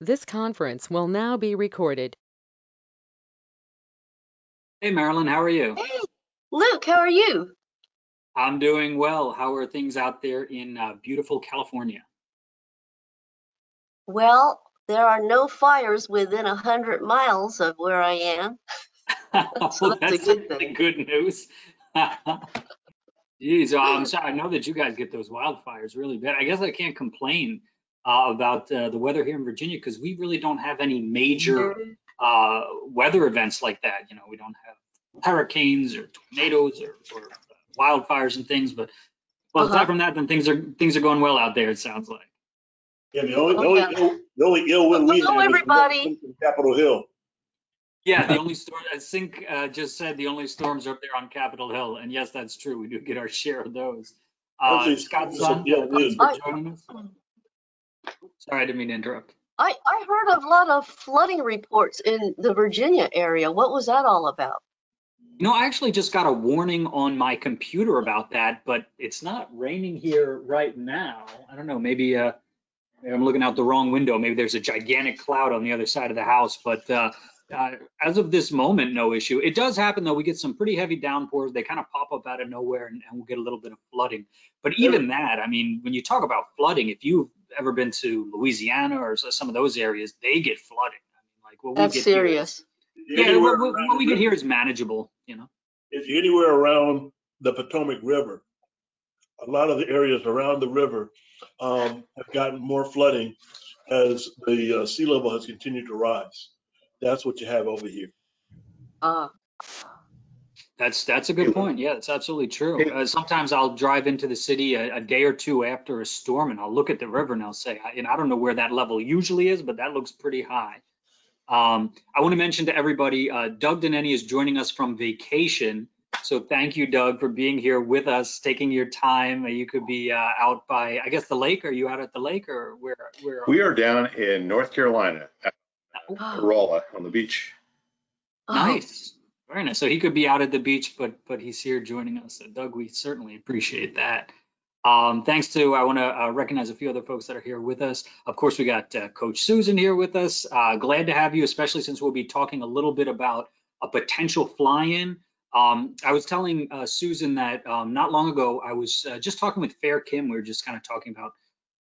This conference will now be recorded. Hey, Marilyn, how are you? Hey, Luke, how are you? I'm doing well. How are things out there in beautiful California? Well, there are no fires within 100 miles of where I am, so Well, that's a that's good certainly thing. good news. Geez, I'm sorry. I know that you guys get those wildfires really bad. I guess I can't complain about the weather here in Virginia because we really don't have any major weather events like that. You know, we don't have hurricanes or tornadoes or wildfires and things. But well, aside Uh-huh. from that, then things are going well out there. It sounds like. Yeah, the only, Oh, yeah. the only ill wind we Hello, have is the one that everybody. comes from Capitol Hill. Yeah, the only storm, I think just said the only storms are up there on Capitol Hill. And yes, that's true. We do get our share of those. Actually, Scott some Sun, ill thanks wind. for I, joining us. Sorry, I didn't mean to interrupt. I heard of a lot of flooding reports in the Virginia area. What was that all about? You know, I actually just got a warning on my computer about that, but it's not raining here right now. I don't know, maybe I'm looking out the wrong window. Maybe there's a gigantic cloud on the other side of the house. But as of this moment, no issue. It does happen, though. We get some pretty heavy downpours. They kind of pop up out of nowhere, and we'll get a little bit of flooding. But Every, even that, I mean, when you talk about flooding, if you've ever been to Louisiana or some of those areas, they get flooding. I mean, like what we That's get here is, serious. yeah, anywhere what around we the get river, here is manageable, you know. if you're anywhere around the Potomac River, a lot of the areas around the river have gotten more flooding as the sea level has continued to rise. That's what you have over here. Uh, That's a Hey, good point. Yeah, it's absolutely true. hey, Sometimes I'll drive into the city a day or two after a storm, and I'll look at the river and I'll say, and I don't know where that level usually is, but that looks pretty high. I want to mention to everybody, Doug Deneni is joining us from vacation. So thank you, Doug, for being here with us, taking your time. You could be out by, I guess, the lake. Are you out at the lake, or where are we are down in North Carolina, at you? oh, Rolla on the beach. oh, Nice. Very nice. So he could be out at the beach, but he's here joining us. So Doug, we certainly appreciate that. Thanks to, I want to recognize a few other folks that are here with us. Of course, we got Coach Susan here with us. Glad to have you, especially since we'll be talking a little bit about a potential fly-in. I was telling Susan that not long ago, I was just talking with Fair Kim. We were just kind of talking about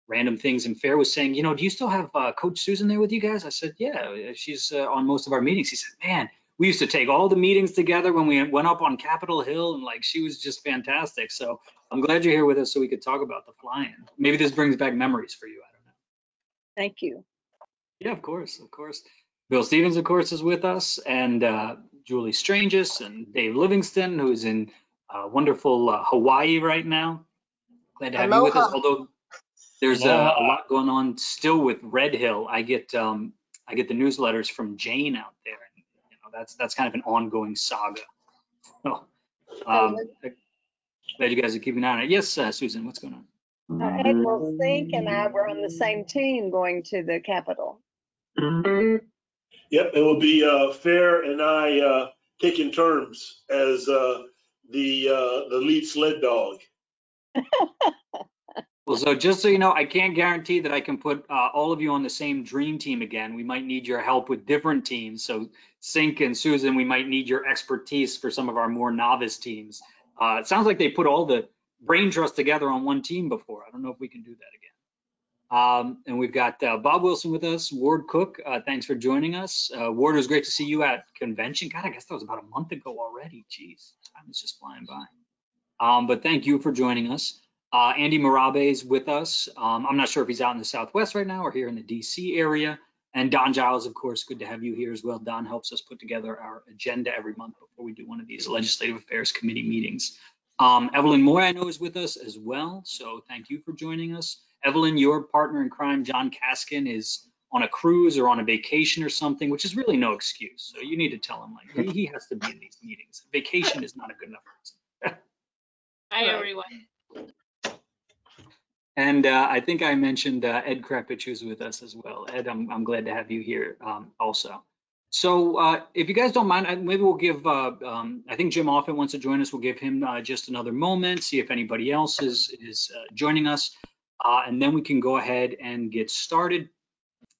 random things, and Fair was saying, you know, do you still have Coach Susan there with you guys? I said, yeah, she's on most of our meetings. He said, man, we used to take all the meetings together when we went up on Capitol Hill, and like she was just fantastic. So I'm glad you're here with us so we could talk about the fly-in. Maybe this brings back memories for you. I don't know. Thank you. Yeah, of course, of course. Bill Stevens, of course, is with us, and Julie Stranges and Dave Livingston, who's in wonderful Hawaii right now. Glad to have you with us. aloha. Although there's a Aloha. lot going on still with Red Hill. I get the newsletters from Jane out there, and you know that's kind of an ongoing saga. So, So glad you guys are keeping an eye on it. Yes, Susan, what's going on? Admiral Sink and I were on the same team going to the Capitol. Yep, it will be Fair and I taking turns as the lead sled dog. Well, so just so you know, I can't guarantee that I can put all of you on the same dream team again. We might need your help with different teams. So Sink and Susan, we might need your expertise for some of our more novice teams. It sounds like they put all the brain trust together on one team before. I don't know if we can do that again. And we've got Bob Wilson with us, Ward Cook. Thanks for joining us. Ward, it was great to see you at convention. God, I guess that was about a month ago already. Jeez, time is just flying by. But thank you for joining us. Andy Marabe is with us. I'm not sure if he's out in the Southwest right now or here in the DC area. And Don Giles, of course, good to have you here as well. Don helps us put together our agenda every month before we do one of these Legislative Affairs Committee meetings. Evelyn Moy, I know, is with us as well. So thank you for joining us. Evelyn, your partner in crime, John Kaskin, is on a cruise or on a vacation or something, which is really no excuse. So you need to tell him, like, he has to be in these meetings. Vacation is not a good enough reason. Hi, everyone. And I think I mentioned Ed Krepich, who's with us as well. Ed, I'm glad to have you here also. So if you guys don't mind, maybe we'll give, I think Jim Offit wants to join us. We'll give him just another moment, see if anybody else is joining us. And then we can go ahead and get started.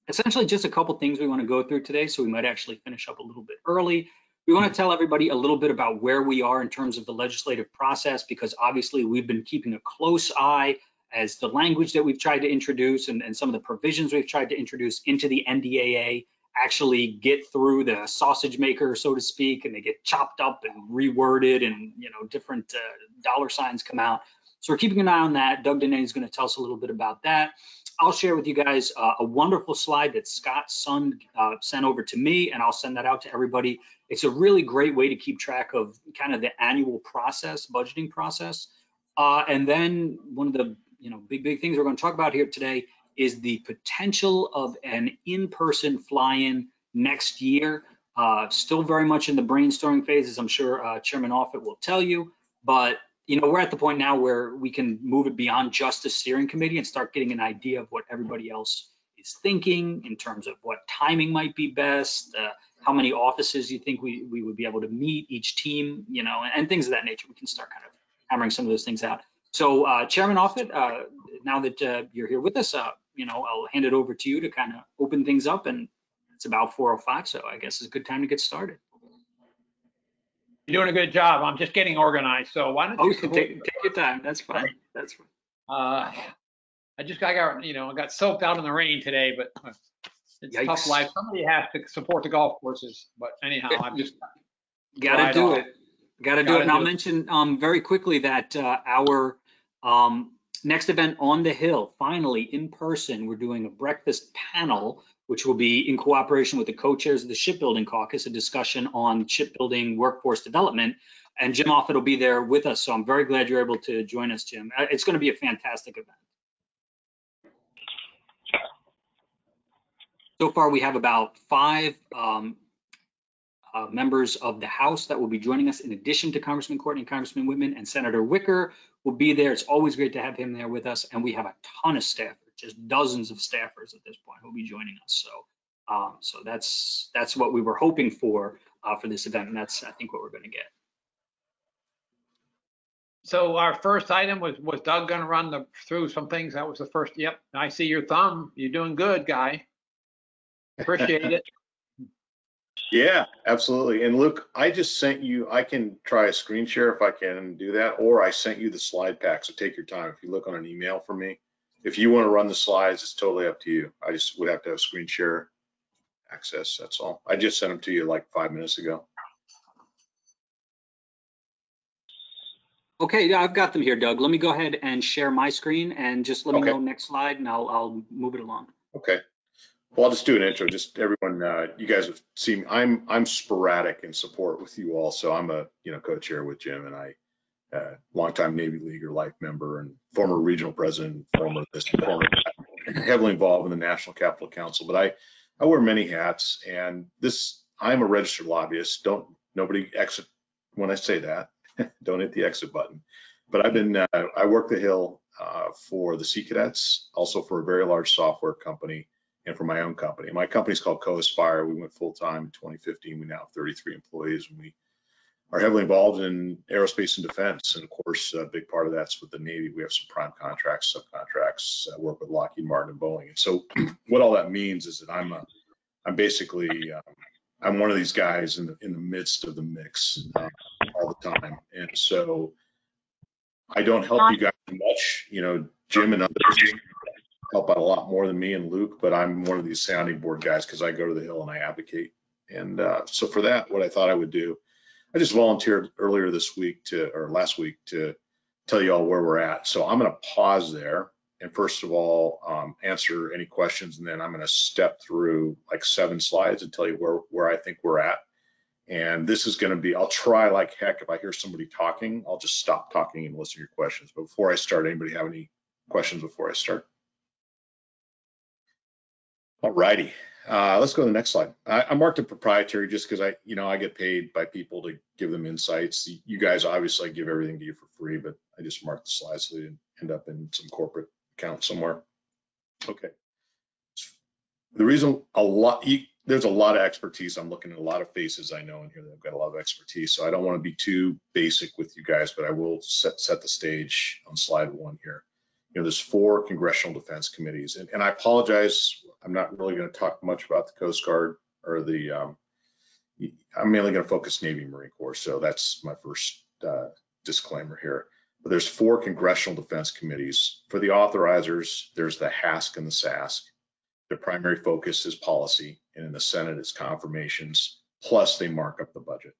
Essentially just a couple things we want to go through today, so we might actually finish up a little bit early. We want to tell everybody a little bit about where we are in terms of the legislative process, because obviously we've been keeping a close eye as the language that we've tried to introduce and some of the provisions we've tried to introduce into the NDAA actually get through the sausage maker, so to speak, and they get chopped up and reworded, and different dollar signs come out. So we're keeping an eye on that. Doug Dene is going to tell us a little bit about that. I'll share with you guys a wonderful slide that Scott's son sent over to me, and I'll send that out to everybody. It's a really great way to keep track of kind of the annual process, budgeting process. And then one of the big things we're going to talk about here today is the potential of an in-person fly-in next year. Still very much in the brainstorming phase, as I'm sure Chairman Offit will tell you, but we're at the point now where we can move it beyond just the steering committee and start getting an idea of what everybody else is thinking in terms of what timing might be best, how many offices you think we would be able to meet each team, and things of that nature. We can start kind of hammering some of those things out. So Chairman Offit, now that you're here with us, I'll hand it over to you to kind of open things up, and it's about 4:05, so I guess it's a good time to get started. You're doing a good job. I'm just getting organized. So why don't you take your time? That's fine. That's fine. I got soaked out in the rain today, but it's a tough life. Somebody has to support the golf courses. But anyhow, I'm just gotta do it. And I'll mention very quickly that our next event on the Hill, finally in person, we're doing a breakfast panel, which will be in cooperation with the co-chairs of the Shipbuilding Caucus, a discussion on shipbuilding workforce development. And Jim Offit will be there with us. So I'm very glad you're able to join us, Jim. It's going to be a fantastic event. So far, we have about 5 members of the House that will be joining us, in addition to Congressman Courtney and Congressman Whitman, and Senator Wicker will be there. It's always great to have him there with us. And we have a ton of staffers, just dozens of staffers at this point who will be joining us. So that's what we were hoping for this event, and that's, I think, what we're going to get. So our first item was Doug going to run through some things? That was the first. Yep, I see your thumb. You're doing good, guy. Appreciate it. Yeah, absolutely. And Luke, I just sent you, I can try a screen share if I can do that, or I sent you the slide pack. So take your time. If you look on an email from me, if you want to run the slides, it's totally up to you. I just would have to have screen share access. That's all. I just sent them to you like 5 minutes ago. Okay, yeah, I've got them here, Doug. Let me go ahead and share my screen, and just let me know next slide, and I'll move it along. Okay. Well, I'll just do an intro. Just everyone, you guys have seen, I'm sporadic in support with you all. So I'm a co-chair with Jim, and I longtime Navy League or life member and former regional president, former heavily involved in the National Capital Council. But I wear many hats, and I'm a registered lobbyist. Nobody exit when I say that. Don't hit the exit button. But I work the Hill for the Sea Cadets, also for a very large software company, and for my own company. My company's called Co-Aspire. We went full-time in 2015. We now have 33 employees, and we are heavily involved in aerospace and defense. And of course, a big part of that's with the Navy. We have some prime contracts, subcontracts, work with Lockheed Martin and Boeing. And so what all that means is that I'm basically I'm one of these guys in the midst of the mix all the time. And so I don't help you guys much. Jim and others help out a lot more than me and Luke, but I'm one of these sounding board guys because I go to the Hill and I advocate. And so for that, what I thought I would do, I just volunteered earlier last week to tell you all where we're at. So I'm going to pause there and first of all, answer any questions. And then I'm going to step through like 7 slides and tell you where I think we're at. And this is going to be, I'll try like heck. If I hear somebody talking, I'll just stop talking and listen to your questions. But before I start, anybody have any questions before I start? All righty, let's go to the next slide. I marked it proprietary just because I get paid by people to give them insights. You guys, obviously, I give everything to you for free, but I just marked the slides so they didn't end up in some corporate account somewhere. Okay. The reason there's a lot of expertise. I'm looking at a lot of faces I know in here that have got a lot of expertise. So I don't want to be too basic with you guys, but I will set the stage on slide 1 here. there's 4 congressional defense committees, and I apologize, I'm not really going to talk much about the Coast Guard or I'm mainly going to focus Navy Marine Corps, so that's my first disclaimer here. But there's 4 congressional defense committees. For the authorizers, there's the HASC and the SASC. Their primary focus is policy, and in the Senate, it's confirmations, plus they mark up the budget.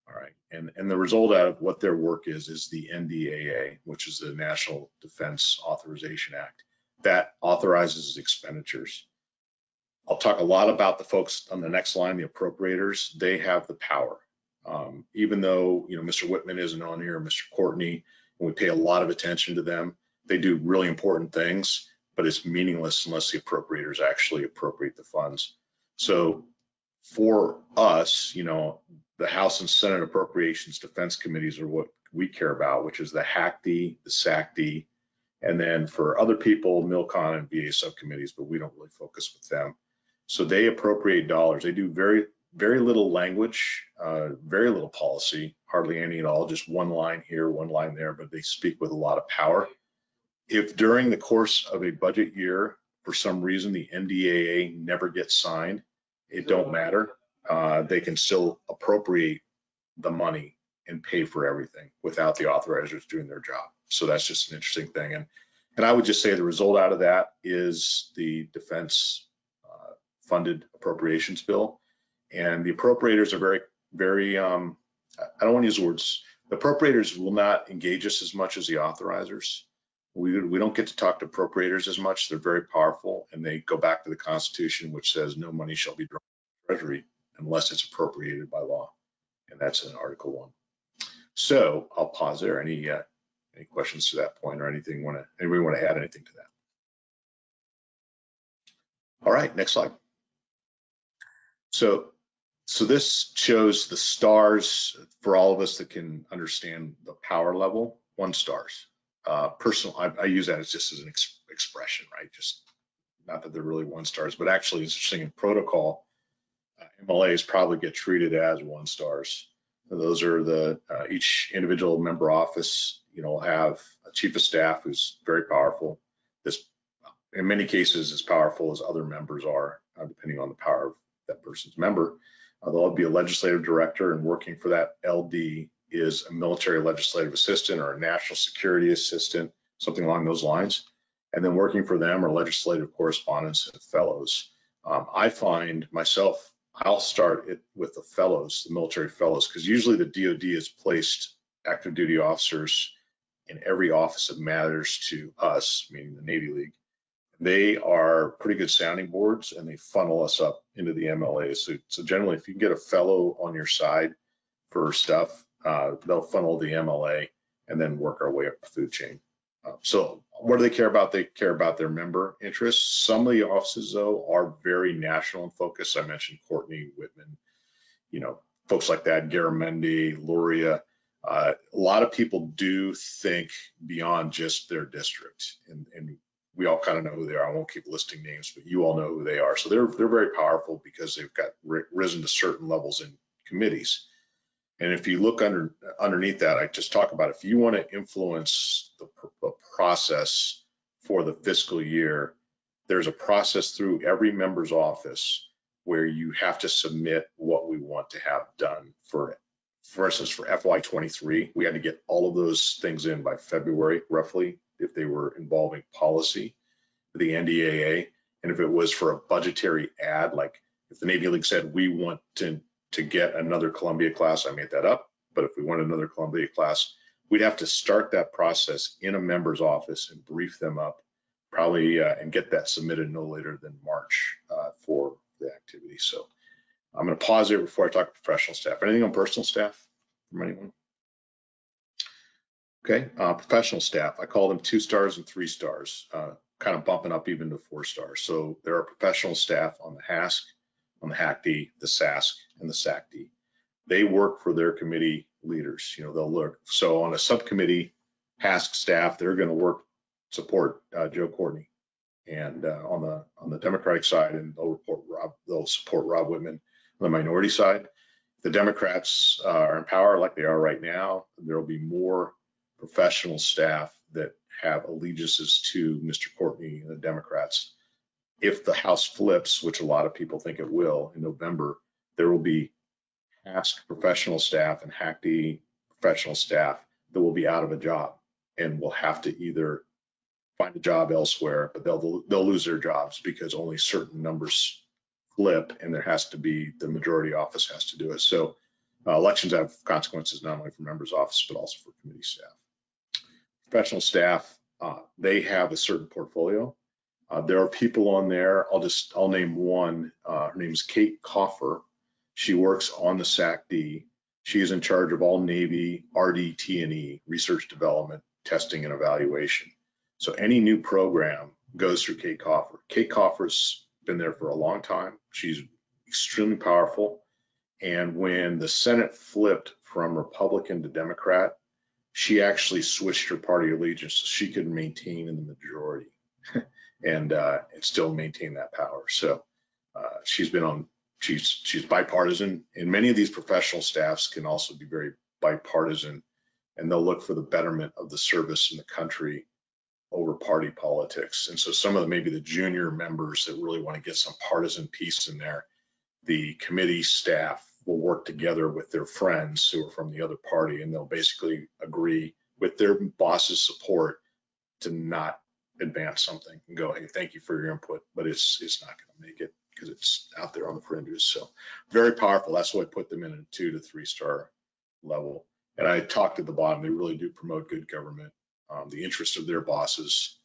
All right, and the result out of what their work is the NDAA, which is the National Defense Authorization Act, that authorizes expenditures. I'll talk a lot about the folks on the next line, the appropriators. They have the power. Even though, Mr. Whitman isn't on here, Mr. Courtney, and we pay a lot of attention to them, they do really important things, but it's meaningless unless the appropriators actually appropriate the funds. So for us, the House and Senate Appropriations Defense Committees are what we care about, which is the HACD, the SACD, and then for other people, MILCON and VA subcommittees, but we don't really focus with them. So they appropriate dollars. They do very, very little language, very little policy, hardly any at all, just one line here, one line there, but they speak with a lot of power. If during the course of a budget year, for some reason, the NDAA never gets signed, it don't matter. They can still appropriate the money and pay for everything without the authorizers doing their job. So that's just an interesting thing. And I would just say the result out of that is the defense funded appropriations bill. And the appropriators are very, very, I don't want to use the words, the appropriators will not engage us as much as the authorizers. We don't get to talk to appropriators as much. They're very powerful, and they go back to the Constitution, which says no money shall be drawn from the Treasury unless it's appropriated by law. And that's in Article 1. So I'll pause there. Any questions to that point or anything anybody want to add anything to that? All right, next slide. So this shows the stars for all of us that can understand the power level. 1 stars. Personal, I use that as just as an expression, right? Just not that they're really 1 stars, but actually it's interesting in protocol, MLAs probably get treated as 1 stars. Those are the each individual member office, will have a chief of staff who's very powerful. This, in many cases, as powerful as other members are, depending on the power of that person's member. There'll be a legislative director, and working for that LD is a military legislative assistant or a national security assistant, something along those lines. And then working for them are legislative correspondents and fellows. I find myself, I'll start it with the fellows, the military fellows, because usually the DoD has placed active duty officers in every office that matters to us, meaning the Navy League. They are pretty good sounding boards, and they funnel us up into the MLAs. So generally, if you can get a fellow on your side for stuff, they'll funnel the MLA and then work our way up the food chain. So what do they care about? They care about their member interests. Some of the offices, though, are very national in focus. I mentioned Courtney, Whitman, folks like that, Garamendi, Luria. A lot of people do think beyond just their district, and we all kind of know who they are. I won't keep listing names, but you all know who they are. So they're very powerful because they've got risen to certain levels in committees. And if you look underneath that, I just talk about if you want to influence the process for the fiscal year, there's a process through every member's office where you have to submit what we want to have done for instance, for FY23, we had to get all of those things in by February, roughly, if they were involving policy, the NDAA. And if it was for a budgetary add, like if the Navy League said, we want to get another Columbia class, I made that up, but if we want another Columbia class, we'd have to start that process in a member's office and brief them up, probably, and get that submitted no later than March for the activity. So I'm going to pause there before I talk professional staff. Anything on personal staff from anyone? Okay, professional staff, I call them 2 stars and 3 stars, kind of bumping up even to 4 stars. So there are professional staff on the HASC, on the HACD, the SASC, and the SACD. They work for their committee leaders. They'll look. So on a subcommittee HASC staff, they're going to support Joe Courtney, and on the Democratic side, and they'll support Rob Whitman. On the minority side, if the Democrats are in power like they are right now, there will be more professional staff that have allegiances to Mr. Courtney and the Democrats. If the House flips, which a lot of people think it will in November, there will be HASC professional staff and HACD professional staff that will be out of a job and will have to either find a job elsewhere, but they'll lose their jobs because only certain numbers flip, and there has to be, the majority office has to do it. So elections have consequences not only for members' office, but also for committee staff. Professional staff, they have a certain portfolio. There are people on there, I'll name one. Her name is Kate Coffer. She works on the SACD. She is in charge of all Navy RDT&E, research development, testing, and evaluation. So any new program goes through Kate Coffer. Kate Coffer's been there for a long time. She's extremely powerful. And when the Senate flipped from Republican to Democrat, she actually switched her party allegiance so she could maintain in the majority and still maintain that power. So she's bipartisan, and many of these professional staffs can also be very bipartisan, and they'll look for the betterment of the service in the country over party politics. And so some of the, maybe the junior members that really want to get some partisan piece in there, the committee staff will work together with their friends who are from the other party, and they'll basically agree with their boss's support to not advance something and go, hey, thank you for your input, but it's not going to make it because it's out there on the fringes. So very powerful. That's why I put them in a 2 to 3 star level. And I talked at the bottom, they really do promote good government, the interest of their bosses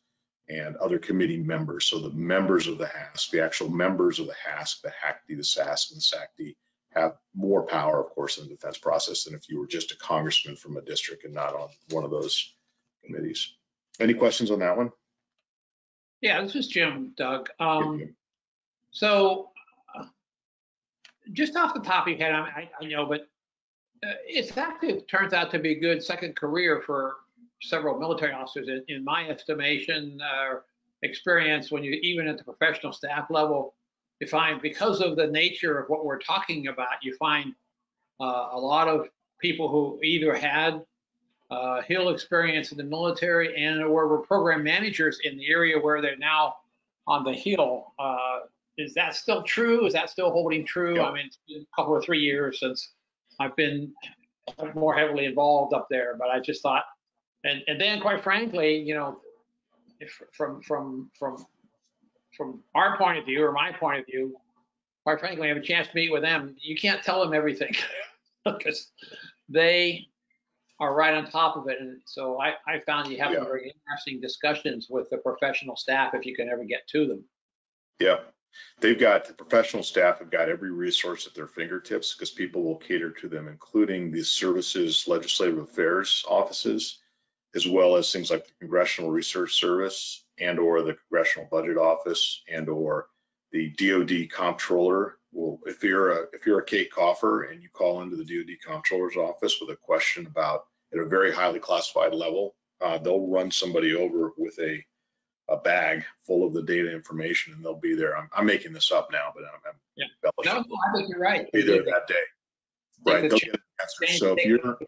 and other committee members. So the members of the HASC, the actual members of the HASC, the HACD, the SASC, and the SACD have more power, of course, in the defense process than if you were just a congressman from a district and not on one of those committees. Any questions on that one? Yeah, this is Jim, Doug. Jim. So just off the top of your head, I know, but it's actually turns out to be a good second career for several military officers. In my estimation, experience, when you even at the professional staff level, you find because of the nature of what we're talking about, you find a lot of people who either had Hill experience in the military and or were program managers in the area where they're now on the Hill. Is that still true? Is that still holding true? Yeah. I mean, it's been a couple or 3 years since I've been more heavily involved up there, but I just thought, and then quite frankly, you know, if from our point of view or my point of view, quite frankly, I have a chance to meet with them. You can't tell them everything because they are right on top of it. And so I found you have some very interesting discussions with the professional staff if you can ever get to them. Yeah. They've got, the professional staff have got every resource at their fingertips because people will cater to them, including the services, legislative affairs offices, as well as things like the Congressional Research Service and or the Congressional Budget Office and or the DoD Comptroller. Well, if you're a Kate Coffer and you call into the DoD Comptroller's office with a question about at a very highly classified level, they'll run somebody over with a bag full of the data information, and they'll be there. I'm making this up now, but I'm No, I think you're right. be there that day. Right. They'll get an answer. So if you're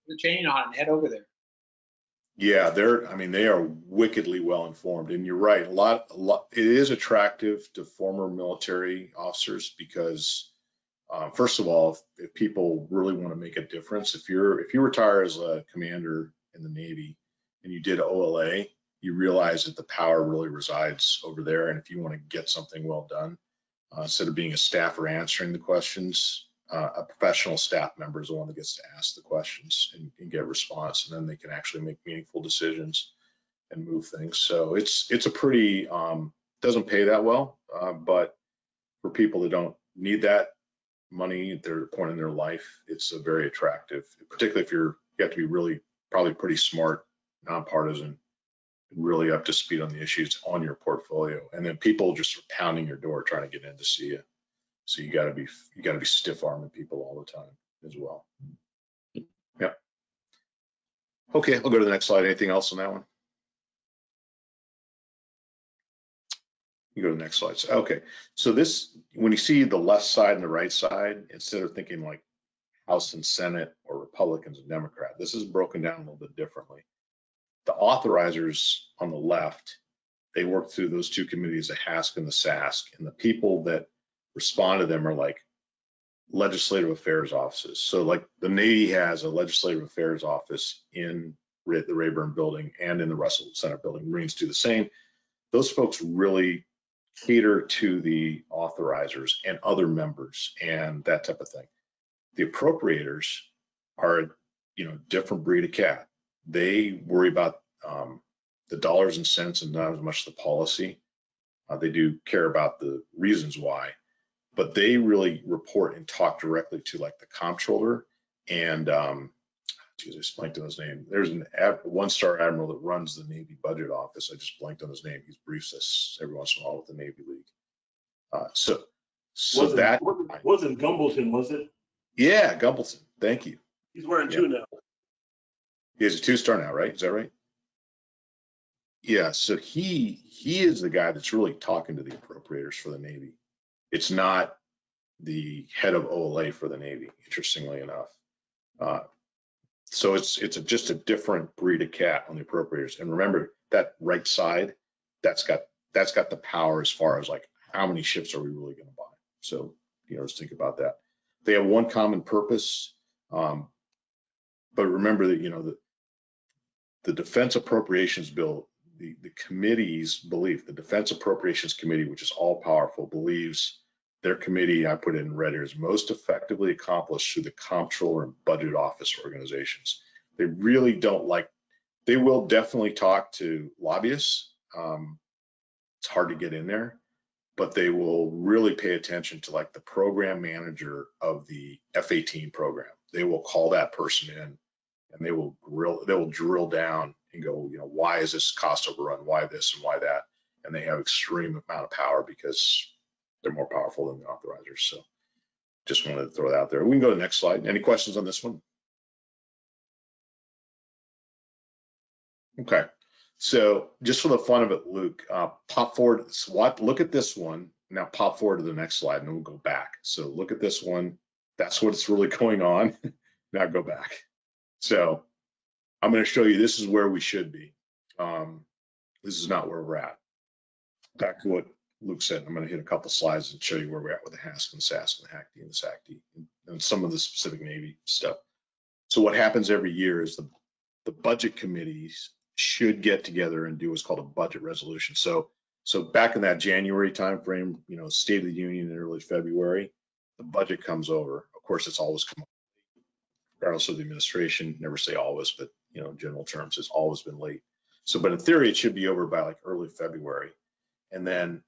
the chain on and head over there. Yeah, they are wickedly well informed, and you're right. A lot. It is attractive to former military officers because, first of all, if people really want to make a difference, if you retire as a commander in the Navy and you did OLA, you realize that the power really resides over there. And if you want to get something well done, instead of being a staffer answering the questions, a professional staff member is the one that gets to ask the questions and get response, and then they can actually make meaningful decisions and move things. So it's a pretty, doesn't pay that well, but for people that don't need that money at their point in their life, it's a very attractive, particularly if you have to be really probably pretty smart, nonpartisan, really up to speed on the issues on your portfolio. And then people just pounding your door trying to get in to see you. So you got to be stiff arming people all the time as well. Yep. Okay, I'll go to the next slide. Anything else on that one? You go to the next slide. Okay, so this, when you see the left side and the right side, instead of thinking like House and Senate or Republicans and Democrat, this is broken down a little bit differently. The authorizers on the left, they work through those two committees, the HASC and the SASC, and the people that respond to them are like legislative affairs offices. So like the Navy has a legislative affairs office in the Rayburn building and in the Russell Center building. Marines do the same. Those folks really cater to the authorizers and other members and that type of thing. The appropriators are, different breed of cat. They worry about the dollars and cents and not as much the policy. They do care about the reasons why, but they really report and talk directly to like the comptroller and I just blanked on his name. There's an one-star admiral that runs the Navy budget office. I just blanked on his name. He briefs us every once in a while with the Navy League. So wasn't Gumbleton, was it? Yeah, Gumbleton. Thank you. He's wearing two now. He has a 2-star now, right? Is that right? Yeah. So he is the guy that's really talking to the appropriators for the Navy. It's not the head of OLA for the Navy, interestingly enough. So it's just a different breed of cat on the appropriators. And remember that right side, that's got the power as far as like how many ships are we really going to buy. So just think about that. They have one common purpose, but remember that the Defense Appropriations Bill, the committee's belief, the Defense Appropriations Committee, which is all powerful, believes their committee, I put it in red here, is most effectively accomplished through the comptroller and budget office organizations. They really don't they will definitely talk to lobbyists. It's hard to get in there, but they will really pay attention to like the program manager of the F-18 program. They will call that person in and they will drill down and go, why is this cost overrun? Why this and why that? And they have extreme amount of power because they're more powerful than the authorizers. So just wanted to throw that out there. We can go to the next slide. Any questions on this one? Okay. So just for the fun of it, Luke, pop forward, look at this one. Now pop forward to the next slide and then we'll go back. So look at this one. That's what's really going on. Now go back. So I'm going to show you this is where we should be. This is not where we're at. Back to what Luke said. I'm going to hit a couple slides and show you where we're at with the HASC and SASC and the HACD and the SACD and some of the specific Navy stuff. So what happens every year is the budget committees should get together and do what's called a budget resolution. So back in that January timeframe, State of the Union in early February, the budget comes over. Of course, it's always come up, regardless of the administration. Never say always, but in general terms, it's always been late. So, but in theory, it should be over by like early February, and then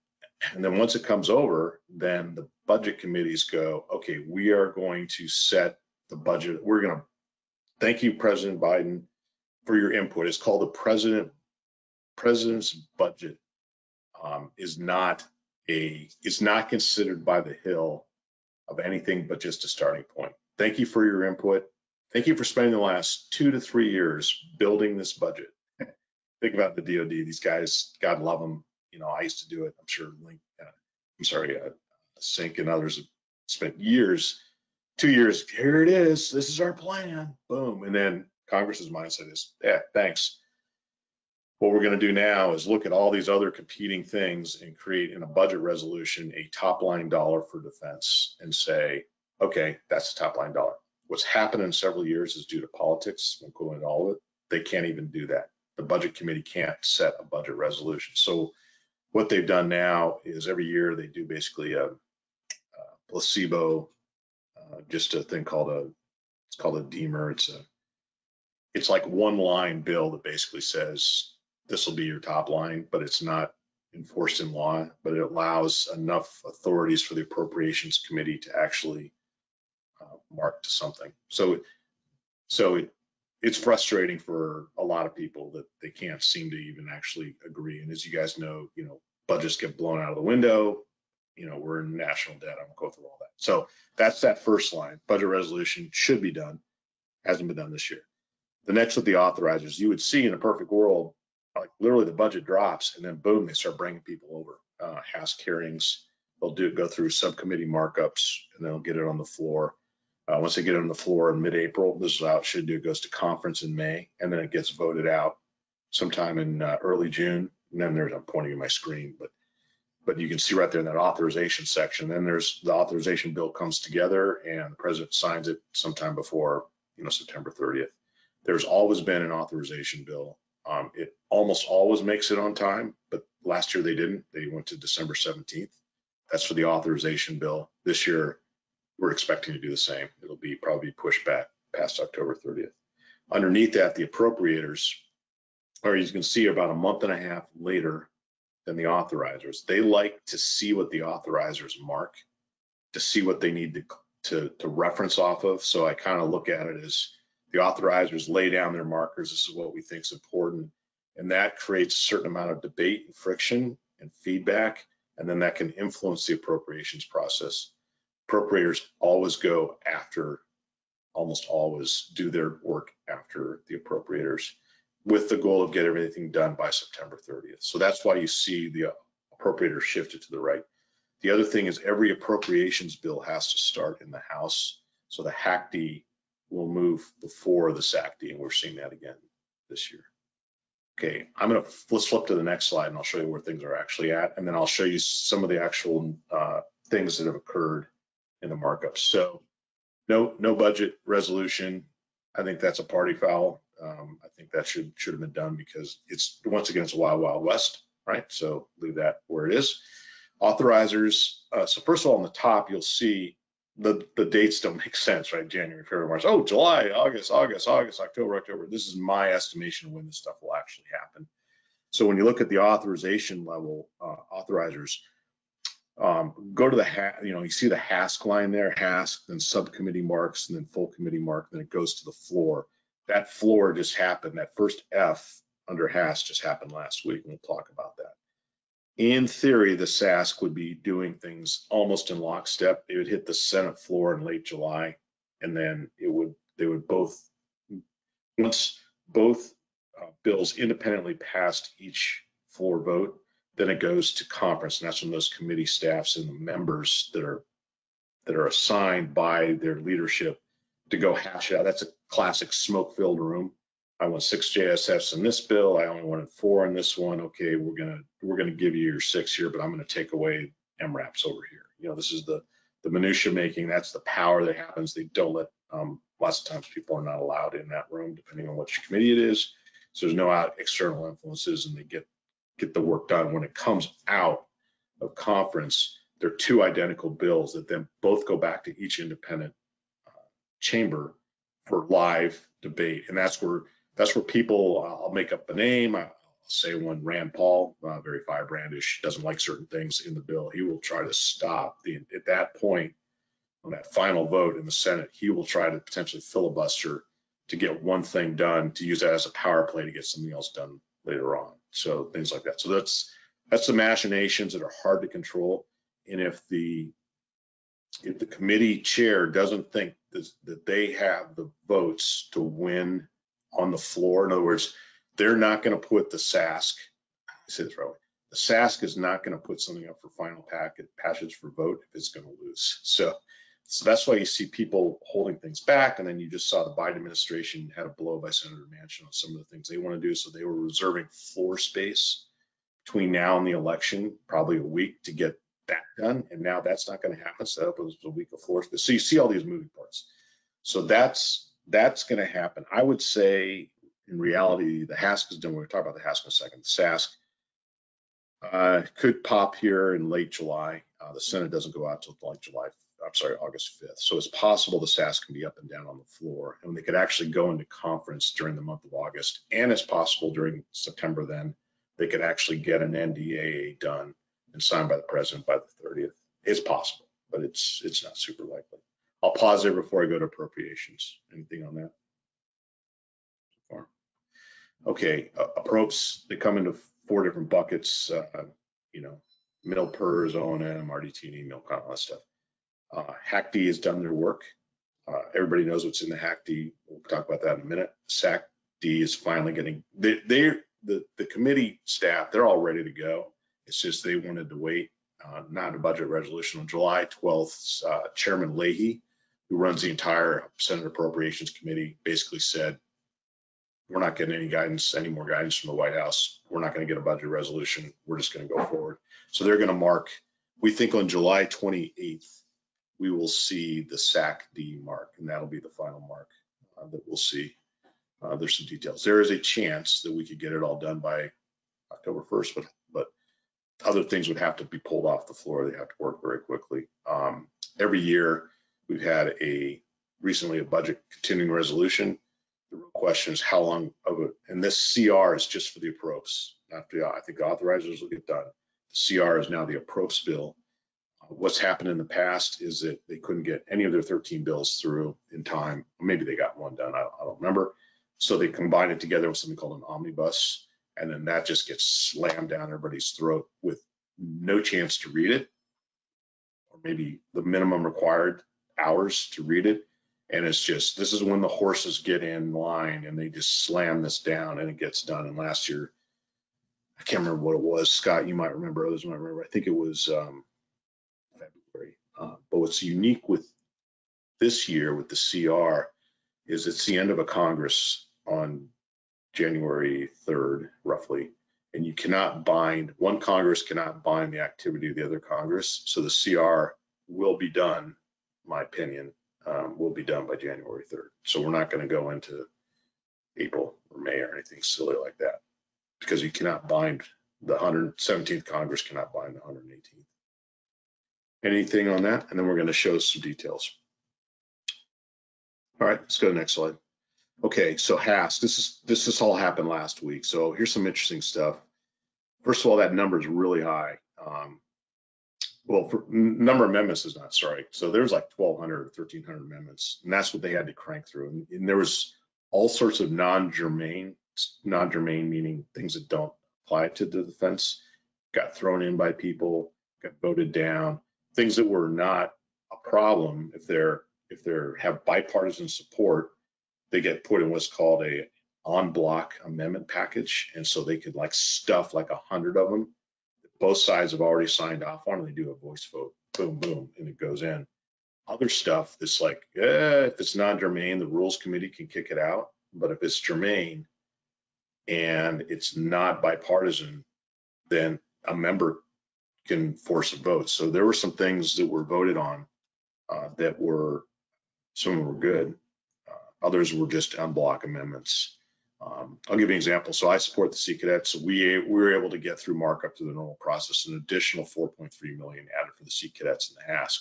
once it comes over, then the budget committees go, okay, we are going to set the budget. We're going to thank you, President Biden, for your input. It's called the president's budget. Is not considered by the Hill of anything but just a starting point. Thank you for your input. Thank you for spending the last 2 to 3 years building this budget. Think about the DoD. These guys, God love them. I used to do it. I'm sure Sink and others have spent years, 2 years. Here it is. This is our plan. Boom. And then Congress's mindset is, yeah, thanks. What we're going to do now is look at all these other competing things and create in a budget resolution a top line dollar for defense and say, okay, that's the top line dollar. What's happened in several years is due to politics. Won't go into all of it. They can't even do that. The budget committee can't set a budget resolution. So what they've done now is every year they do basically a placebo, just a thing called a deemer. It's like one line bill that basically says this will be your top line, but it's not enforced in law, but it allows enough authorities for the appropriations committee to actually mark to something. So it's frustrating for a lot of people that they can't seem to even actually agree. And as you guys know, budgets get blown out of the window. We're in national debt. I won't go through all that. So that's that first line. Budget resolution should be done. Hasn't been done this year. The next with the authorizers, you would see in a perfect world, like literally the budget drops and then boom, they start bringing people over. HASC hearings, they'll go through subcommittee markups and they'll get it on the floor. Once they get it on the floor in mid-April, this is how it should do. It goes to conference in May and then it gets voted out sometime in early June. And then I'm pointing at my screen, but you can see right there in that authorization section. Then there's the authorization bill comes together and the president signs it sometime before, September 30th. There's always been an authorization bill. It almost always makes it on time, but last year they didn't. They went to December 17th. That's for the authorization bill. This year, we're expecting to do the same. It'll be probably pushed back past October 30th. Underneath that, the appropriators, or you can see about a month and a half later than the authorizers. They like to see what the authorizers mark, to see what they need to reference off of. So I kind of look at it as the authorizers lay down their markers. This is what we think is important. And that creates a certain amount of debate and friction and feedback. And then that can influence the appropriations process. Appropriators always go after, almost always do their work after the appropriators with the goal of getting everything done by September 30th. So that's why you see the appropriators shifted to the right. The other thing is every appropriations bill has to start in the House. So the HACD will move before the SACD, and we're seeing that again this year. Okay, let's flip to the next slide and I'll show you where things are actually at. And then I'll show you some of the actual things that have occurred in the markups. So no budget resolution. I think that's a party foul. I think that should have been done because once again, it's a wild, wild west, right? So leave that where it is. Authorizers. So first of all, on the top, you'll see the dates don't make sense, right? January, February, March. Oh, July, August, October. This is my estimation of when this stuff will actually happen. So when you look at the authorization level, authorizers, go to the, you see the HASC line there, HASC, then subcommittee marks, and then full committee mark, then it goes to the floor. That floor just happened. That first F under HASC just happened last week, and we'll talk about that. In theory, the SASC would be doing things almost in lockstep. It would hit the Senate floor in late July, and then they would both, once both bills independently passed each floor vote, then it goes to conference, and that's when those committee staffs and the members that are assigned by their leadership to go hash it out. That's a classic smoke-filled room. I want 6 JSFs in this bill. I only wanted 4 in this one. Okay, we're gonna give you your 6 here, but I'm gonna take away MRAPs over here. This is the minutia making. That's the power that happens. They don't let. Lots of times people are not allowed in that room, depending on which committee it is. So there's no external influences, and they get the work done. When it comes out of conference, they're 2 identical bills that then both go back to each independent chamber for live debate, and that's where people, I'll make up the name. I'll say when Rand Paul, very firebrandish, doesn't like certain things in the bill, he will try to stop at that point, on that final vote in the Senate, he will try to potentially filibuster to get one thing done, to use that as a power play to get something else done later on. So things like that. So that's the machinations that are hard to control. And if the committee chair doesn't think that they have the votes to win on the floor, in other words, they're not going to put the SASC, I say this right, the SASC is not going to put something up for final passage for vote if it's going to lose. So that's why you see people holding things back. And then you just saw the Biden administration had a blow by Senator Manchin on some of the things they want to do. So they were reserving floor space between now and the election, probably a week, to get that done. And now that's not going to happen. So that was a week of floor space. So you see all these moving parts. So that's going to happen. I would say in reality, the HASC is done. We'll talk about the HASC in a second. The SASC could pop here in late July. The Senate doesn't go out until like August 5th. So it's possible the SASC can be up and down on the floor, and they could actually go into conference during the month of August. And it's possible during September, then they could actually get an NDAA done and signed by the president by the 30th. It's possible, but it's not super likely. I'll pause there before I go to appropriations. Anything on that so far? Okay, approps, they come into 4 different buckets, mill PERS, O&M, RDT&E, milk, all that stuff. HACD has done their work. Everybody knows what's in the HACD. We'll talk about that in a minute. SACD is finally getting, the committee staff, they're all ready to go. It's just they wanted to wait. Not a budget resolution on July 12th. Chairman Leahy, who runs the entire Senate Appropriations Committee, basically said, we're not getting any more guidance from the White House. We're not going to get a budget resolution. We're just going to go forward. So they're going to mark, we think on July 28th, we will see the SAC-D mark, and that'll be the final mark that we'll see. There's some details. There is a chance that we could get it all done by October 1st, but other things would have to be pulled off the floor. They have to work very quickly. Every year we've had recently a budget continuing resolution. The real question is how long of it, and this CR is just for the approps. After I think the authorizers will get done. The CR is now the approps bill. What's happened in the past is that they couldn't get any of their 13 bills through in time. Maybe they got one done, I don't remember. So they combined it together with something called an omnibus, and then that just gets slammed down everybody's throat with no chance to read it, or maybe the minimum required hours to read it. And it's just, this is when the horses get in line and they just slam this down and it gets done. And last year, I can't remember what it was. Scott, you might remember, others might remember. I think it was February. But what's unique with this year with the CR is it's the end of a Congress on January 3rd, roughly. And you cannot bind, one Congress cannot bind the activity of the other Congress. So the CR will be done, in my opinion, will be done by January 3rd. So we're not going to go into April or May or anything silly like that, because you cannot bind the 117th Congress cannot bind the 118th. Anything on that? And then we're going to show some details. All right, let's go to the next slide. Okay, so HASC, this all happened last week. So here's some interesting stuff. First of all, that number is really high. Well, for number of amendments is not, sorry. So there's like 1,200 or 1,300 amendments, and that's what they had to crank through. And there was all sorts of non-germane meaning things that don't apply to the defense, got thrown in by people, got voted down. Things that were not a problem if they have bipartisan support, they get put in what's called a en bloc amendment package, and so they could like stuff like 100 of them. Both sides have already signed off on, and they do a voice vote, boom, boom, and it goes in. Other stuff that's like, if it's non-germane, the Rules Committee can kick it out. But if it's germane and it's not bipartisan, then a member can force a vote. So there were some things that were voted on that were, some of them were good. Others were just en bloc amendments. I'll give you an example. So I support the Sea Cadets. So we were able to get through markup through the normal process, an additional 4.3 million added for the Sea Cadets and the HASC.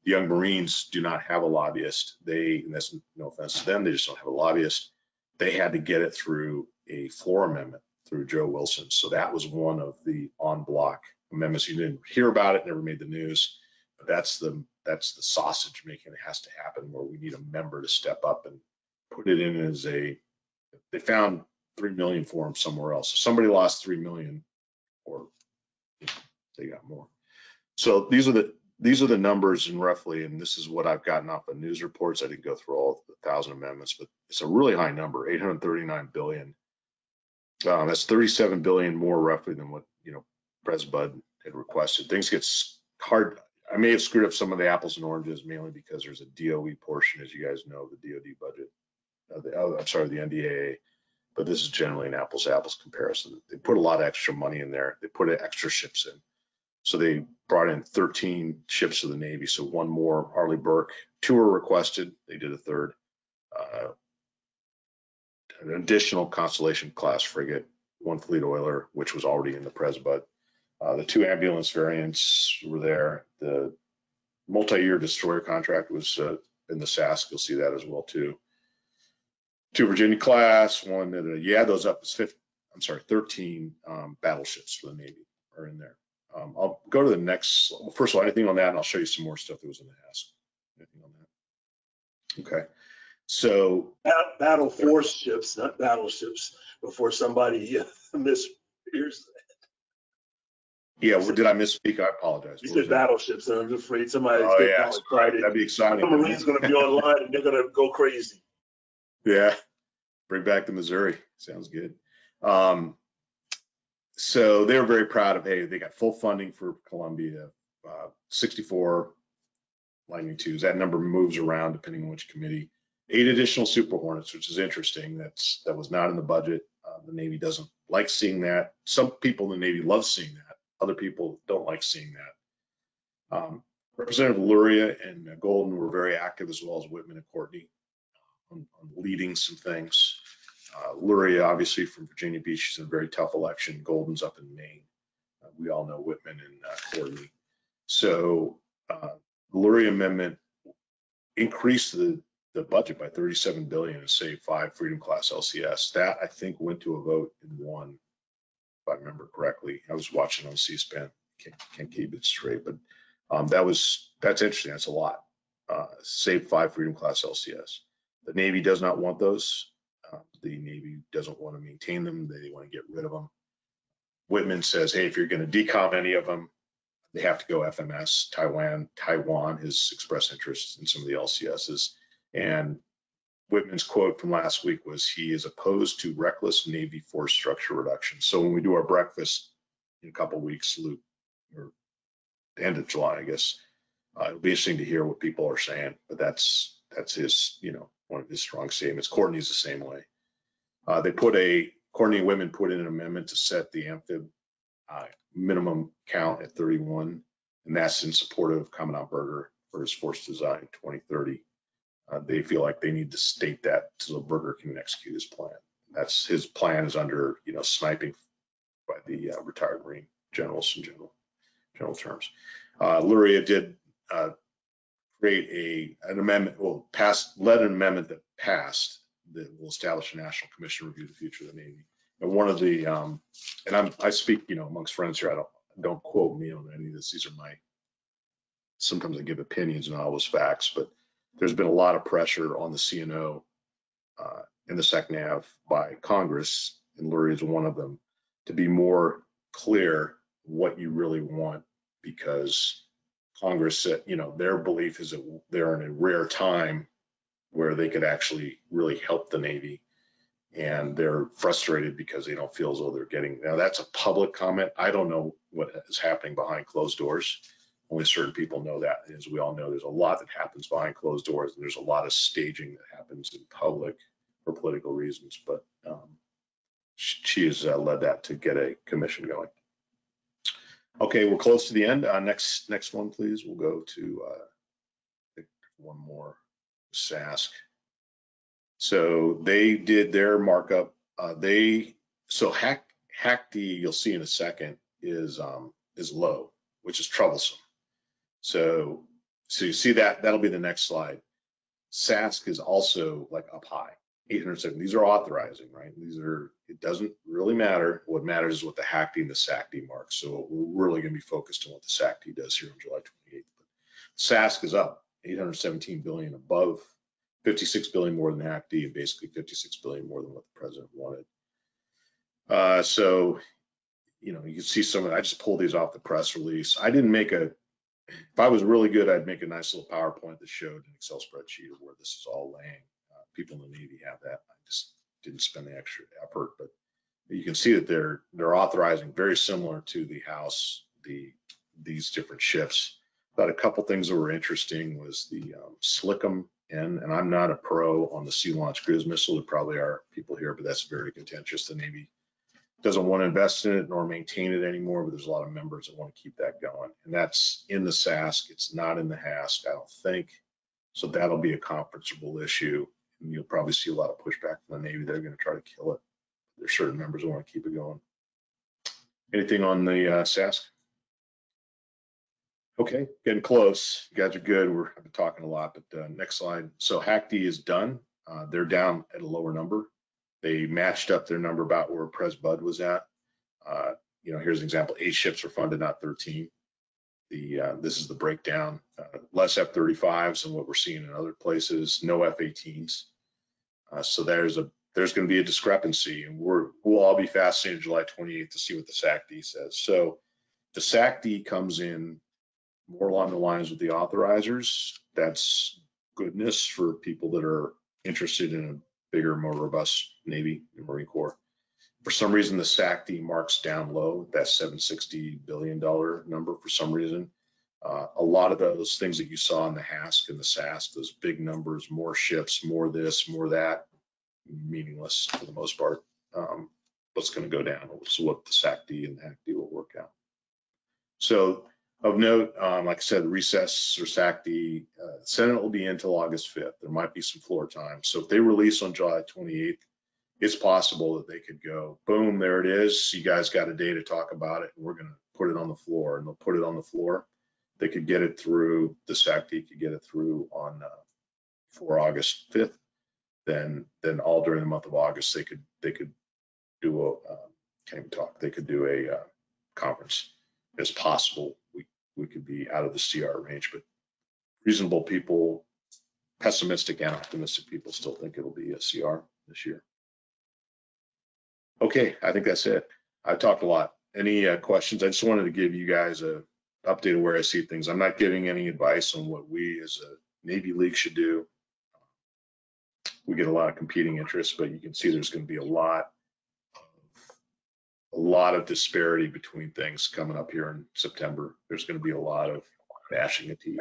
The Young Marines do not have a lobbyist. And that's no offense to them, they just don't have a lobbyist. They had to get it through a floor amendment through Joe Wilson. So that was one of the en bloc amendments. You didn't hear about it, never made the news, but that's the sausage making that has to happen, where we need a member to step up and put it in as they found 3 million for them somewhere else. So somebody lost 3 million, or they got more. So these are the numbers, and roughly, and this is what I've gotten off of news reports. I didn't go through all the 1,000 amendments, but it's a really high number, 839 billion. That's 37 billion more roughly than what Pres Bud had requested. Things get hard. I may have screwed up some of the apples and oranges, mainly because there's a DOE portion, as you guys know, the DoD budget. The NDAA, but this is generally an apples to apples comparison. They put a lot of extra money in there. They put extra ships in. So they brought in 13 ships of the Navy. So one more, Arleigh Burke. 2 were requested. They did a 3rd. An additional Constellation class frigate, 1 fleet oiler, which was already in the Pres Bud. The 2 ambulance variants were there. The multi-year destroyer contract was in the SASC. You'll see that as well too. 2 Virginia class, 1 that you add those up, it's 13 battleships for the Navy are in there. I'll go to the next. Well, first of all, anything on that, and I'll show you some more stuff that was in the HASC. Anything on that? Okay. So battle force ships, not battleships, before somebody mishears that. Yeah, well, did I misspeak? I apologize. You said battleships, and I'm just afraid somebody's getting all excited. That'd be exciting. The Marines going to be online, and they're going to go crazy. Yeah, bring back the Missouri. Sounds good. So they were very proud of, hey, they got full funding for Columbia, 64 Lightning IIs. That number moves around depending on which committee. 8 additional Super Hornets, which is interesting. That was not in the budget. The Navy doesn't like seeing that. Some people in the Navy love seeing that. Other people don't like seeing that. Representative Luria and Golden were very active, as well as Whitman and Courtney, on leading some things. Luria, obviously from Virginia Beach, she's in a very tough election. Golden's up in Maine. We all know Whitman and Courtney. So the Luria Amendment increased the budget by 37 billion and saved 5 Freedom Class LCS. That, I think, went to a vote and won, if I remember correctly. I was watching on C-SPAN. Can't keep it straight, but that's interesting. That's a lot. Save 5 Freedom Class LCS. The Navy does not want those. The Navy doesn't want to maintain them. They want to get rid of them. Whitman says, hey, if you're going to decom any of them, they have to go FMS. Taiwan has expressed interest in some of the LCSs. And Whitman's quote from last week was he is opposed to reckless Navy force structure reduction. So when we do our breakfast in a couple of weeks, Luke, or the end of July, I guess, it'll be interesting to hear what people are saying. But that's his, one of his strong statements. Courtney's the same way. Courtney and Whitman put in an amendment to set the amphib minimum count at 31, and that's in support of Commandant Berger for his force design 2030. They feel like they need to state that so Berger can execute his plan. That's his plan is under, sniping by the retired Marine generals in general terms. Luria did create an amendment, led an amendment that passed that will establish a national commission to review the future of the Navy. And one of the, I speak, amongst friends here. Don't quote me on any of this. These are sometimes I give opinions, not always facts, but there's been a lot of pressure on the CNO in the SecNav by Congress, and Luria is one of them, to be more clear what you really want, because Congress said, their belief is that they're in a rare time where they could actually really help the Navy, and they're frustrated because they don't feel as though they're getting. Now that's a public comment. I don't know what is happening behind closed doors. Only certain people know that. As we all know, there's a lot that happens behind closed doors, and there's a lot of staging that happens in public for political reasons. But she has led that to get a commission going. Okay, we're close to the end. Next one, please. We'll go to one more, SASC. So they did their markup. HACD, you'll see in a second, is low, which is troublesome. So you see that'll be the next slide. SASC is also like up high, 870. These are authorizing, right? It doesn't really matter. What matters is what the HACD and the SACD mark. So we're really going to be focused on what the SACD does here on July 28th. But SASC is up 817 billion, above 56 billion more than HACD, and basically 56 billion more than what the president wanted. So you can see some of. I just pulled these off the press release. I didn't make if I was really good, I'd make a nice little PowerPoint that showed an Excel spreadsheet of where this is all laying. People in the Navy have that. I just didn't spend the extra effort, but you can see that they're authorizing, very similar to the House, these different shifts. Thought a couple things that were interesting was the Slickum N, and I'm not a pro on the Sea Launch Cruise Missile. There probably are people here, but that's very contentious. The Navy doesn't want to invest in it nor maintain it anymore, but there's a lot of members that want to keep that going. And that's in the SASC. It's not in the HASC, I don't think. So that'll be a conferenceable issue. And you'll probably see a lot of pushback from the Navy. They're going to try to kill it. There's certain members who want to keep it going. Anything on the SASC? Okay, getting close. You guys are good. I've been talking a lot, but next slide. So HACD is done. They're down at a lower number. They matched up their number about where Pres Bud was at. Here's an example. 8 ships were funded, not 13. This is the breakdown. Less F-35s than what we're seeing in other places. No F-18s. So there's going to be a discrepancy, and we'll all be fascinated July 28th to see what the SACD says. So the SACD comes in more along the lines with the authorizers. That's goodness for people that are interested in a bigger, more robust Navy and Marine Corps. For some reason, the SACD marks down low, that $760 billion number for some reason. A lot of those things that you saw in the HASC and the SASC, those big numbers, more ships, more this, more that, meaningless for the most part. What's going to go down is what the SACD and the HACD will work out. So of note, like I said, recess or SACD, Senate will be until August 5th. There might be some floor time. So if they release on July 28th, it's possible that they could go, boom, there it is. You guys got a day to talk about it, and we're going to put it on the floor, and they'll put it on the floor. They could get it through, the SACD could get it through on for August 5th. Then all during the month of August, they could do a, can't even talk, they could do a conference. It's possible we could be out of the CR range, but reasonable people, pessimistic and optimistic people still think it'll be a CR this year. Okay, I think that's it. I talked a lot. Any questions? I just wanted to give you guys a update of where I see things. I'm not giving any advice on what we as a Navy League should do. We get a lot of competing interests, but you can see there's going to be a lot of disparity between things coming up here in September. There's going to be a lot of bashing of teeth.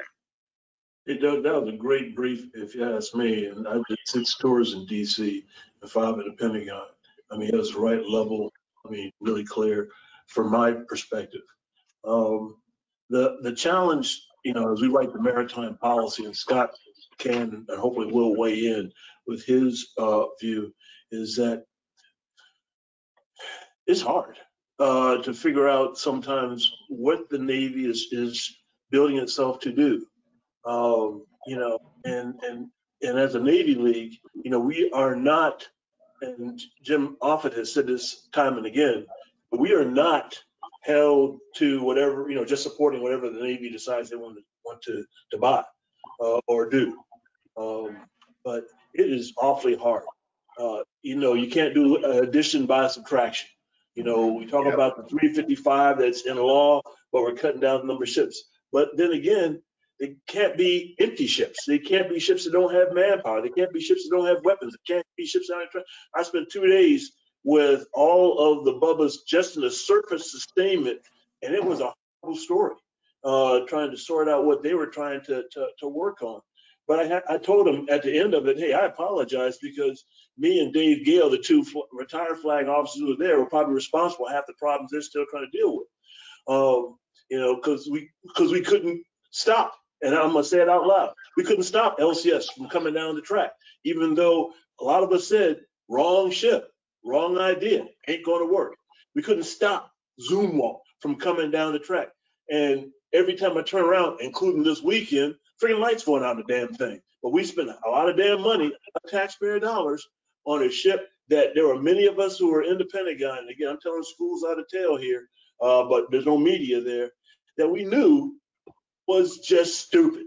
That was a great brief, if you ask me. And I did 6 tours in DC and 5 at the Pentagon. I mean, it was the right level. I mean, really clear from my perspective. The challenge, you know, as we write the maritime policy, and Scott can and hopefully will weigh in with his view, is that it's hard to figure out sometimes what the Navy is building itself to do. You know, and as a Navy League, you know, we are not, and Jim Offit has said this time and again, but we are not held to whatever, you know, just supporting whatever the Navy decides they want to buy or do. But it is awfully hard. You know, you can't do addition by subtraction. You know, we talk about the 355 that's in law, but we're cutting down the number of ships. But then again, they can't be empty ships. They can't be ships that don't have manpower. They can't be ships that don't have weapons. They can't be ships that aren't. I spent 2 days with all of the Bubbas just in the surface sustainment, and it was a whole story, trying to sort out what they were trying to work on. But I told them at the end of it, hey, I apologize because me and Dave Gale, the 2 retired flag officers who were there, were probably responsible for half the problems they're still trying to deal with. You know, because we couldn't stop. And I'm gonna say it out loud. We couldn't stop LCS from coming down the track, even though a lot of us said, wrong ship, wrong idea, ain't gonna work. We couldn't stop Zoom Walk from coming down the track. And every time I turn around, including this weekend, freaking lights going out on the damn thing. But we spent a lot of damn money, taxpayer dollars, on a ship that there were many of us who were in the Pentagon. And again, I'm telling schools out of tail here, but there's no media there, that we knew was just stupid.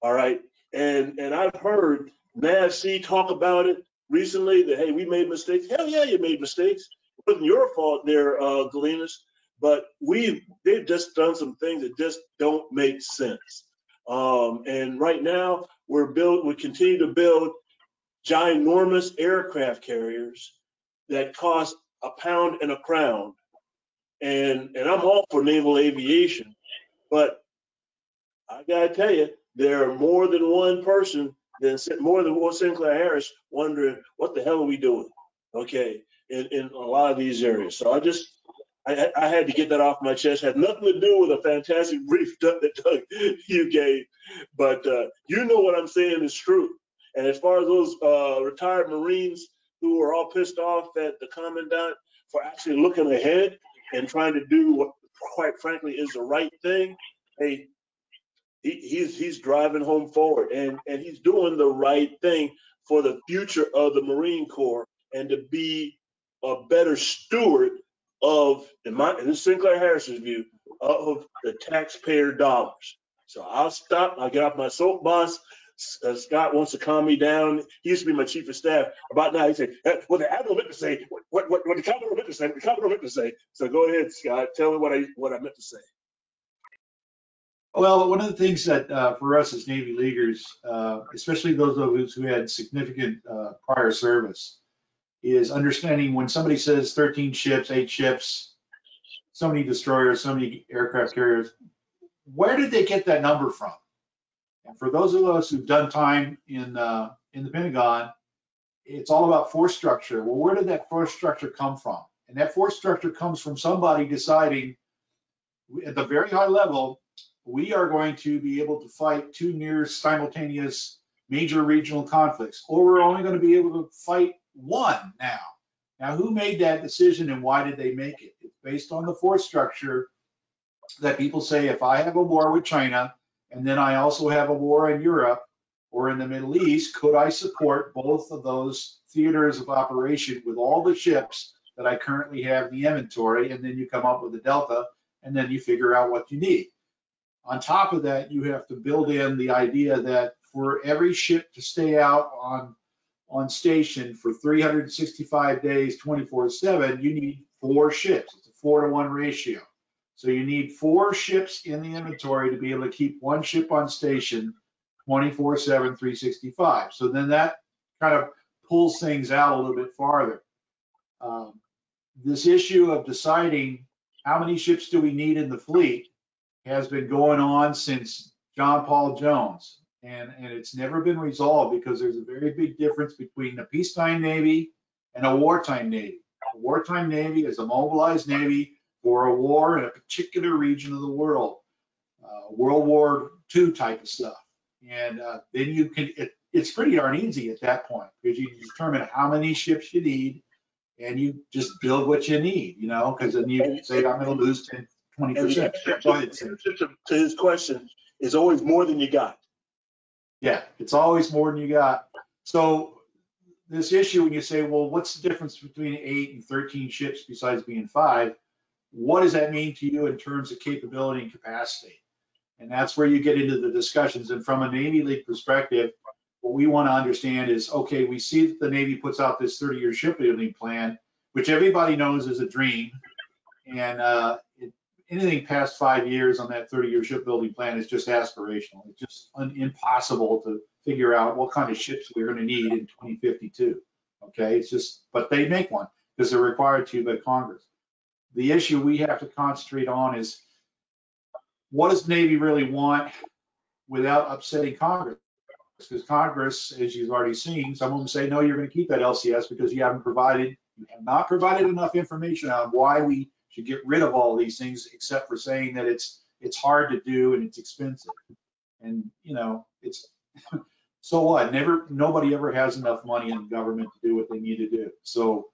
All right. And I've heard NAVC talk about it recently that, hey, we made mistakes. Hell yeah, you made mistakes. It wasn't your fault there, Galenas, but they've just done some things that just don't make sense. And right now we continue to build ginormous aircraft carriers that cost £1 and a crown. And I'm all for naval aviation, but I gotta tell you, there are more than one person, more than one Sinclair Harris wondering what the hell are we doing, okay, in a lot of these areas. So I had to get that off my chest. It had nothing to do with a fantastic brief that Doug you gave, but you know what I'm saying is true. And as far as those retired Marines who are all pissed off at the commandant for actually looking ahead and trying to do what, quite frankly, is the right thing, hey, he's driving home forward, and he's doing the right thing for the future of the Marine Corps and to be a better steward of, in this Sinclair Harris's view, of the taxpayer dollars. So I'll stop. I'll get off my soapbox. Scott wants to calm me down. He used to be my chief of staff. About now, he said, "Well, the admiral meant to say what the commodore meant to say. What the commodore meant to say." So go ahead, Scott. Tell me what I meant to say. Well, one of the things that for us as Navy Leaguers, especially those of us who had significant prior service, is understanding when somebody says 13 ships, 8 ships, so many destroyers, so many aircraft carriers, where did they get that number from? And for those of us who've done time in the Pentagon, it's all about force structure. Well, where did that force structure come from? And that force structure comes from somebody deciding at the very high level, we are going to be able to fight two near simultaneous major regional conflicts, or we're only going to be able to fight one now. Now, who made that decision and why did they make it? It's based on the force structure that people say, if I have a war with China, and then I also have a war in Europe or in the Middle East, could I support both of those theaters of operation with all the ships that I currently have in the inventory? And then you come up with a delta, and then you figure out what you need. On top of that, you have to build in the idea that for every ship to stay out on station for 365 days, 24/7, you need 4 ships. It's a 4-to-1 ratio. So you need 4 ships in the inventory to be able to keep 1 ship on station 24/7, 365. So then that kind of pulls things out a little bit farther. This issue of deciding how many ships do we need in the fleet has been going on since John Paul Jones, and it's never been resolved because there's a very big difference between a peacetime Navy and a wartime Navy. A wartime Navy is a mobilized Navy for a war in a particular region of the world, World War II type of stuff. And then you can, it's pretty darn easy at that point because you determine how many ships you need and you just build what you need, you know, because then you say, I'm going to lose 10, 20%. To his question, is always more than you got. Yeah, it's always more than you got. So this issue, when you say, well, what's the difference between 8 and 13 ships besides being 5? What does that mean to you in terms of capability and capacity? And that's where you get into the discussions. And from a Navy League perspective, what we want to understand is, okay, we see that the Navy puts out this 30-year shipbuilding plan, which everybody knows is a dream. And anything past 5 years on that 30-year shipbuilding plan is just aspirational. It's just impossible to figure out what kind of ships we're going to need in 2052. Okay, it's just, but they make one because they're required to by Congress. The issue we have to concentrate on is what does Navy really want without upsetting Congress? Because Congress, as you've already seen, some of them say, no, you're going to keep that LCS because you have not provided enough information on why we should get rid of all these things, except for saying that it's hard to do and it's expensive. And you know, it's so what? Nobody ever has enough money in government to do what they need to do. So,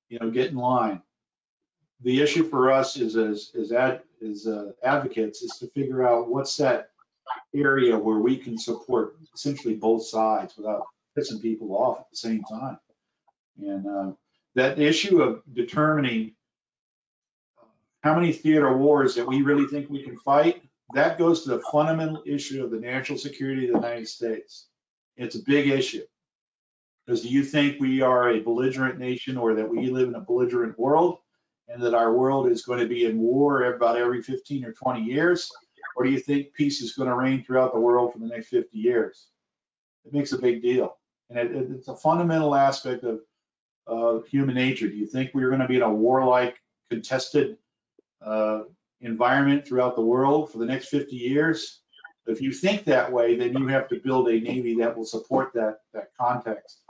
you know, get in line. The issue for us is as advocates is to figure out what's that area where we can support essentially both sides without pissing people off at the same time. And that issue of determining how many theater wars that we really think we can fight, that goes to the fundamental issue of the national security of the United States. It's a big issue. Because do you think we are a belligerent nation or that we live in a belligerent world and that our world is going to be in war about every 15 or 20 years? Or do you think peace is going to reign throughout the world for the next 50 years? It makes a big deal. And it's a fundamental aspect of human nature. Do you think we're going to be in a warlike, contested environment throughout the world for the next 50 years? If you think that way, then you have to build a Navy that will support that context.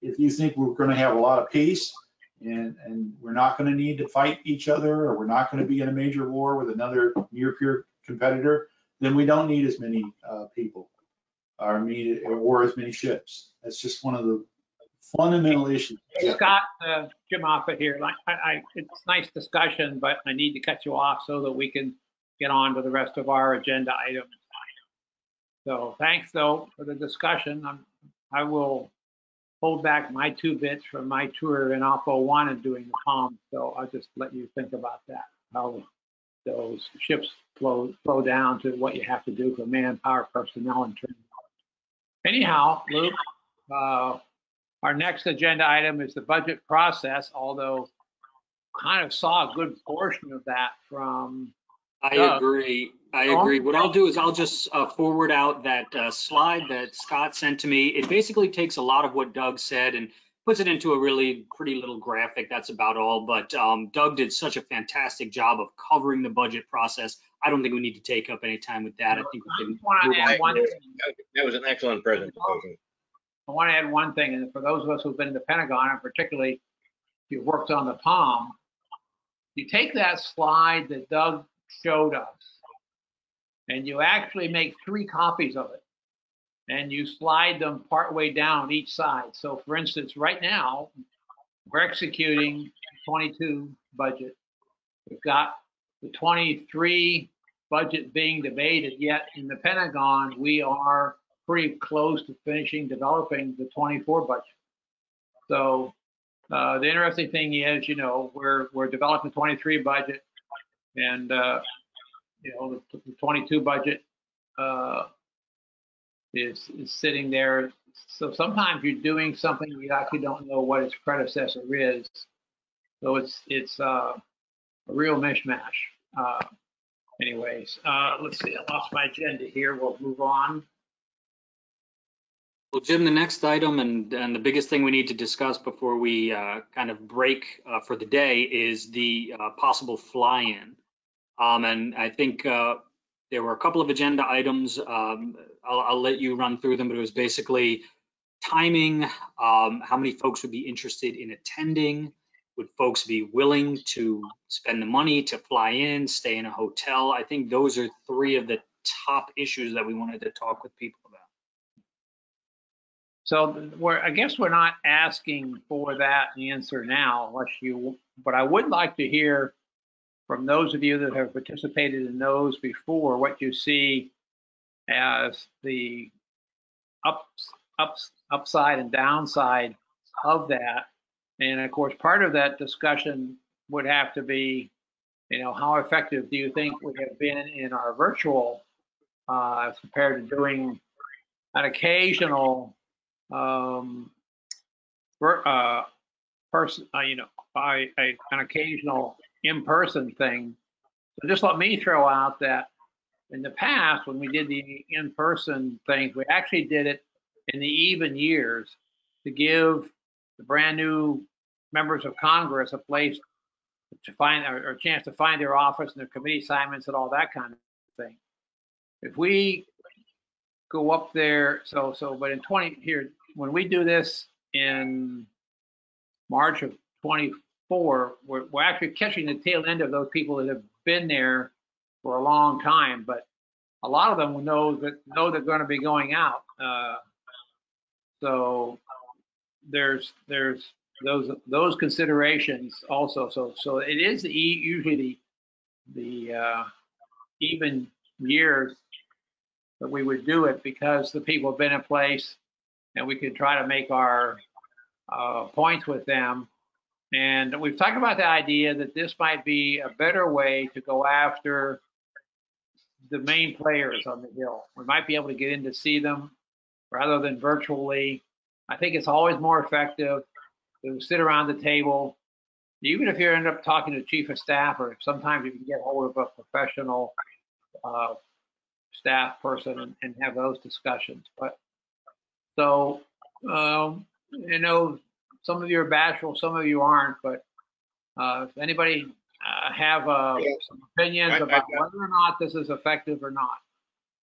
If you think we're going to have a lot of peace and we're not going to need to fight each other, or we're not going to be in a major war with another near-peer competitor, then we don't need as many people or as many ships. That's just one of the fundamental issues. Scott, Jim Offutt here. It's a nice discussion, but I need to cut you off so that we can get on to the rest of our agenda items. So thanks, though, for the discussion. I will hold back my 2 bits from my tour in Alpha 1 and doing the palm. So I'll just let you think about that, how those ships flow down to what you have to do for manpower, personnel, and training. Anyhow, Luke, our next agenda item is the budget process, although kind of saw a good portion of that from I agree. What I'll do is I'll just forward out that slide that Scott sent to me. It basically takes a lot of what Doug said and puts it into a really pretty little graphic. That's about all. But Doug did such a fantastic job of covering the budget process. I don't think we need to take up any time with that. I think we can I want move to on. add one thing. That was an excellent presentation. I want to add one thing, and for those of us who've been in the Pentagon, and particularly if you've worked on the POM, you take that slide that Doug showed us, and you actually make 3 copies of it, and you slide them partway down each side. So for instance, right now, we're executing 22 budget. We've got the 23 budget being debated, yet in the Pentagon, we are pretty close to finishing developing the 24 budget. So the interesting thing is, you know, we're developing the 23 budget, and you know, the 22 budget is sitting there. So sometimes you're doing something you actually don't know what its predecessor is. So it's a real mishmash. Anyways, let's see. I lost my agenda here. We'll move on. Well, Jim, the next item and the biggest thing we need to discuss before we kind of break for the day is the possible fly-in. And I think there were a couple of agenda items. I'll let you run through them, but it was basically timing, how many folks would be interested in attending, would folks be willing to spend the money to fly in, stay in a hotel? I think those are 3 of the top issues that we wanted to talk with people about. So I guess we're not asking for that answer now, unless you, but I would like to hear from those of you that have participated in those before, what you see as the upside and downside of that. And of course, part of that discussion would have to be, you know, how effective do you think we have been in our virtual as compared to doing an occasional person, you know, by an occasional in-person thing. So just let me throw out that in the past, when we did the in-person things, we actually did it in the even years to give the brand new members of Congress a place to find, or a chance to find their office and their committee assignments and all that kind of thing. If we go up there, but in 20 here, when we do this in March of 24, we're actually catching the tail end of those people that have been there for a long time, but a lot of them know they're going to be going out. So there's those considerations also. So it is usually the even years that we would do it, because the people have been in place and we could try to make our points with them. And we've talked about the idea that this might be a better way to go after the main players on the Hill. We might be able to get in to see them rather than virtually. I think it's always more effective to sit around the table, even if you end up talking to the chief of staff, or sometimes you can get hold of a professional staff person and have those discussions. But so, you know, some of you are bashful, some of you aren't, but if anybody have some opinions about whether or not this is effective or not.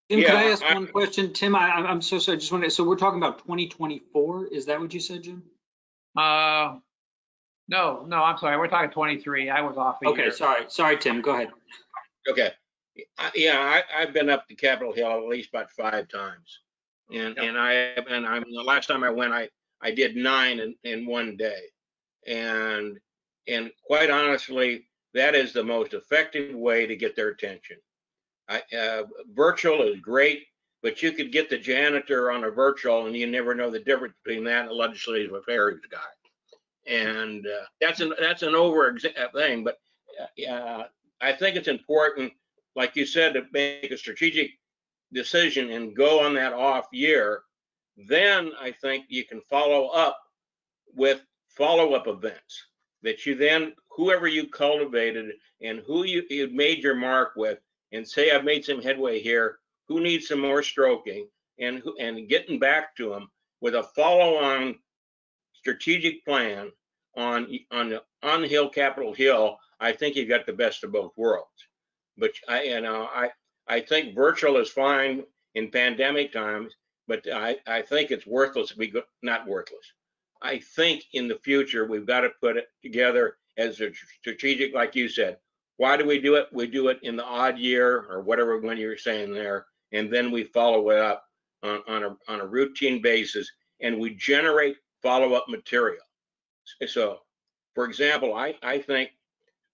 Jim, could I ask one question? Tim, I'm so sorry. Just wanted, so we're talking about 2024. Is that what you said, Jim? No, I'm sorry. We're talking 23. I was off. Okay, sorry, Tim. Go ahead. Okay. Yeah, I've been up to Capitol Hill at least about 5 times, and the last time I went, I did 9 in one day, and quite honestly, that is the most effective way to get their attention. Virtual is great, but you could get the janitor on a virtual, and you never know the difference between that and a legislative affairs guy. And that's an over thing, but I think it's important, like you said, to make a strategic decision and go on that off year. Then I think you can follow up with follow-up events that you then, whoever you cultivated and who you made your mark with, and say, I've made some headway here, who needs some more stroking, and getting back to them with a follow-on strategic plan on the Hill, Capitol Hill. I think you've got the best of both worlds. But I think virtual is fine in pandemic times, but I think it's worthless. Not worthless. I think in the future we've got to put it together as a strategic, like you said. Why do we do it? We do it in the odd year or whatever when you were saying there, and then we follow it up on a routine basis, and we generate follow-up material. So, for example, I think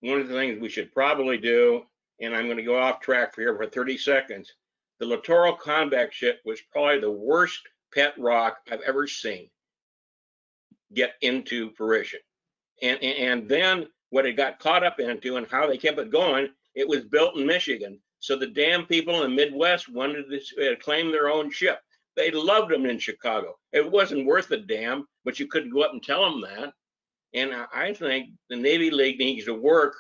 one of the things we should probably do, and I'm going to go off track here for 30 seconds, the littoral convex ship was probably the worst pet rock I've ever seen get into fruition. And then what it got caught up into and how they kept it going, it was built in Michigan. So the damn people in the Midwest wanted to claim their own ship. They loved them in Chicago. It wasn't worth a damn, but you couldn't go up and tell them that. And I think the Navy League needs to work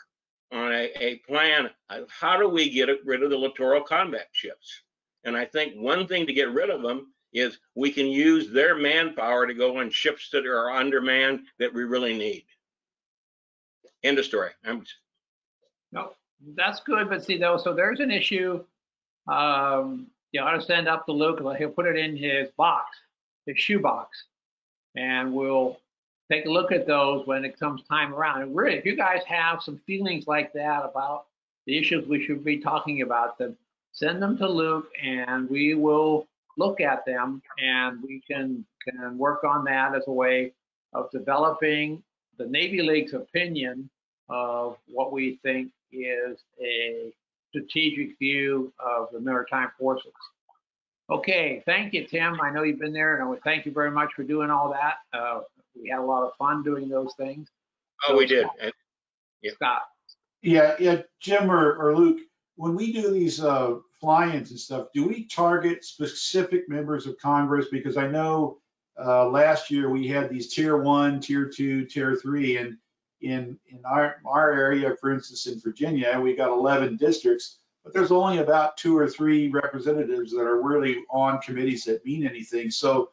on a plan of how do we get rid of the littoral convex ships. And I think one thing to get rid of them is we can use their manpower to go on ships that are undermanned that we really need. End of story. No, that's good, but see though, so there's an issue. You ought to send up to Luke, he'll put it in his box, his shoe box, and we'll take a look at those when it comes time around. And really, if you guys have some feelings like that about the issues we should be talking about, then send them to Luke and we will look at them and we can work on that as a way of developing the Navy League's opinion of what we think is a strategic view of the maritime forces. Okay, thank you, Tim. I know you've been there, and I would thank you very much for doing all that. We had a lot of fun doing those things. Oh, so, we did. Yeah. Scott. Yeah, Jim or Luke, when we do these fly-ins and stuff, do we target specific members of Congress? Because I know last year we had these tier 1, tier 2, tier 3, and in our area, for instance, in Virginia, we got 11 districts, but there's only about 2 or 3 representatives that are really on committees that mean anything. So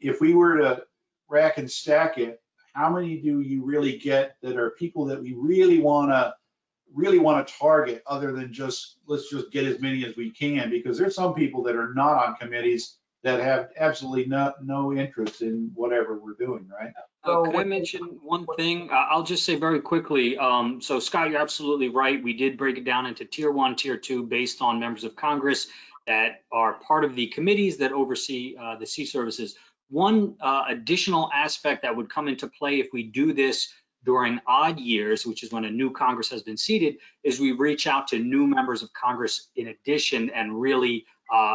if we were to rack and stack it, how many do you really get that are people that we really want to target, other than just let's just get as many as we can? Because there's some people that are not on committees that have absolutely no interest in whatever we're doing, right? Can I mention one thing? I'll just say very quickly. So Scott, you're absolutely right. We did break it down into tier 1, tier 2 based on members of Congress that are part of the committees that oversee the sea services. One additional aspect that would come into play if we do this during odd years, which is when a new Congress has been seated, is we reach out to new members of Congress in addition and really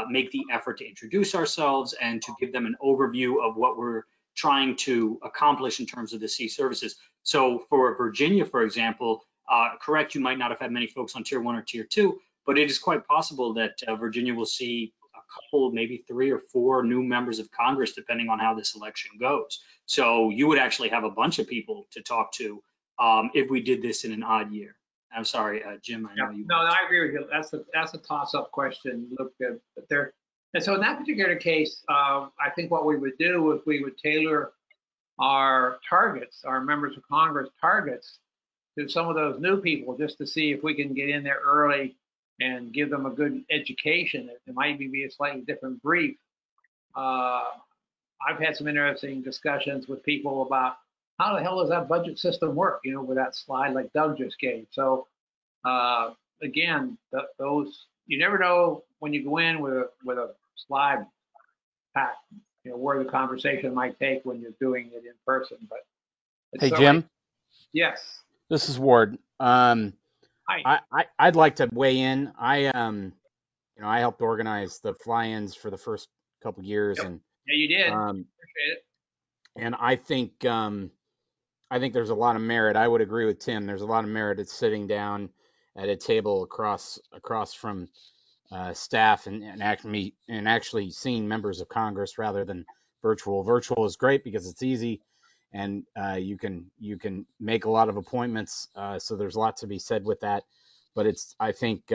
make the effort to introduce ourselves and to give them an overview of what we're trying to accomplish in terms of the sea services. So for Virginia, for example, correct, you might not have had many folks on tier 1 or tier 2, but it is quite possible that Virginia will see a couple, maybe 3 or 4 new members of Congress, depending on how this election goes. So you would actually have a bunch of people to talk to if we did this in an odd year. I'm sorry, Jim, I know you. No, I agree with you. That's a toss-up question. Look, there. And so in that particular case, I think what we would do is we would tailor our targets, our members of Congress targets, to some of those new people, just to see if we can get in there early and give them a good education. It might even be a slightly different brief. I've had some interesting discussions with people about how the hell does that budget system work, with that slide like Doug just gave. So again, those, you never know when you go in with a slide pack, where the conversation might take when you're doing it in person. But hey, Jim. Yes. This is Ward. Hi. I'd like to weigh in. I helped organize the fly-ins for the first couple years, yep. And yeah, you did. Appreciate it. And I think there's a lot of merit. I would agree with Tim. There's a lot of merit at sitting down at a table across from staff and actually seeing members of Congress rather than virtual. Virtual is great because it's easy, and you can make a lot of appointments. So there's lots to be said with that. But I think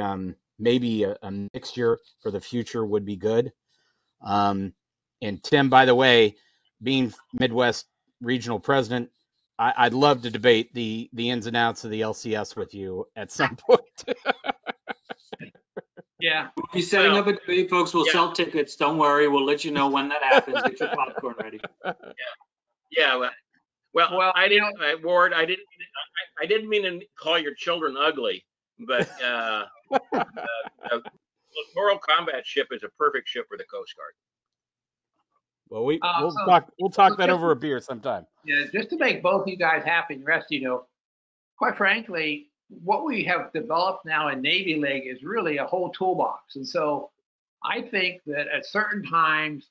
maybe a mixture for the future would be good. And Tim, by the way, being Midwest regional president, I'd love to debate the ins and outs of the LCS with you at some point. Yeah. We'll be setting Well, up a debate, folks. We'll yeah. sell tickets. Don't worry. We'll let you know when that happens. Get your popcorn ready. Yeah. Well, I you didn't, Ward, I didn't mean to call your children ugly, but the littoral combat ship is a perfect ship for the Coast Guard. Well, So we'll talk that just- over a beer sometime. Yeah, just to make both you guys happy and the rest, quite frankly, what we have developed now in Navy League is really a whole toolbox. And so I think that at certain times,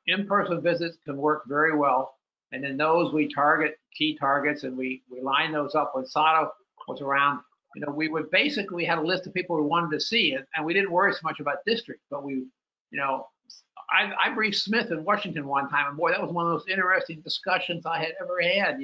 in-person visits can work very well. And in those, we target key targets and we line those up. When Sato was around, we would basically have a list of people we wanted to see, and we didn't worry so much about district, but I briefed Smith in Washington one time, and boy, that was one of those interesting discussions I had ever had.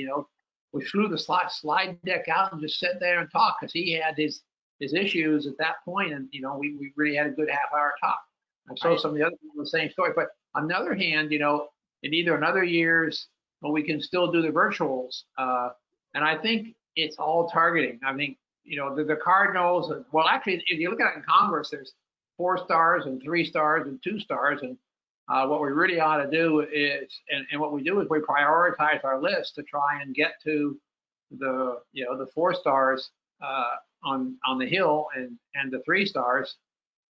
We flew the slide deck out and just sat there and talked because he had his issues at that point, and we really had a good half-hour talk. I'm sure some of the other people the same story, but on the other hand, in either in other years, we can still do the virtuals, and I think it's all targeting. I think the Cardinals. Well, actually, if you look at it in Congress, there's 4 stars and 3 stars and 2 stars, and what we really ought to do is, and what we do is we prioritize our list to try and get to the 4 stars on the Hill and the 3 stars,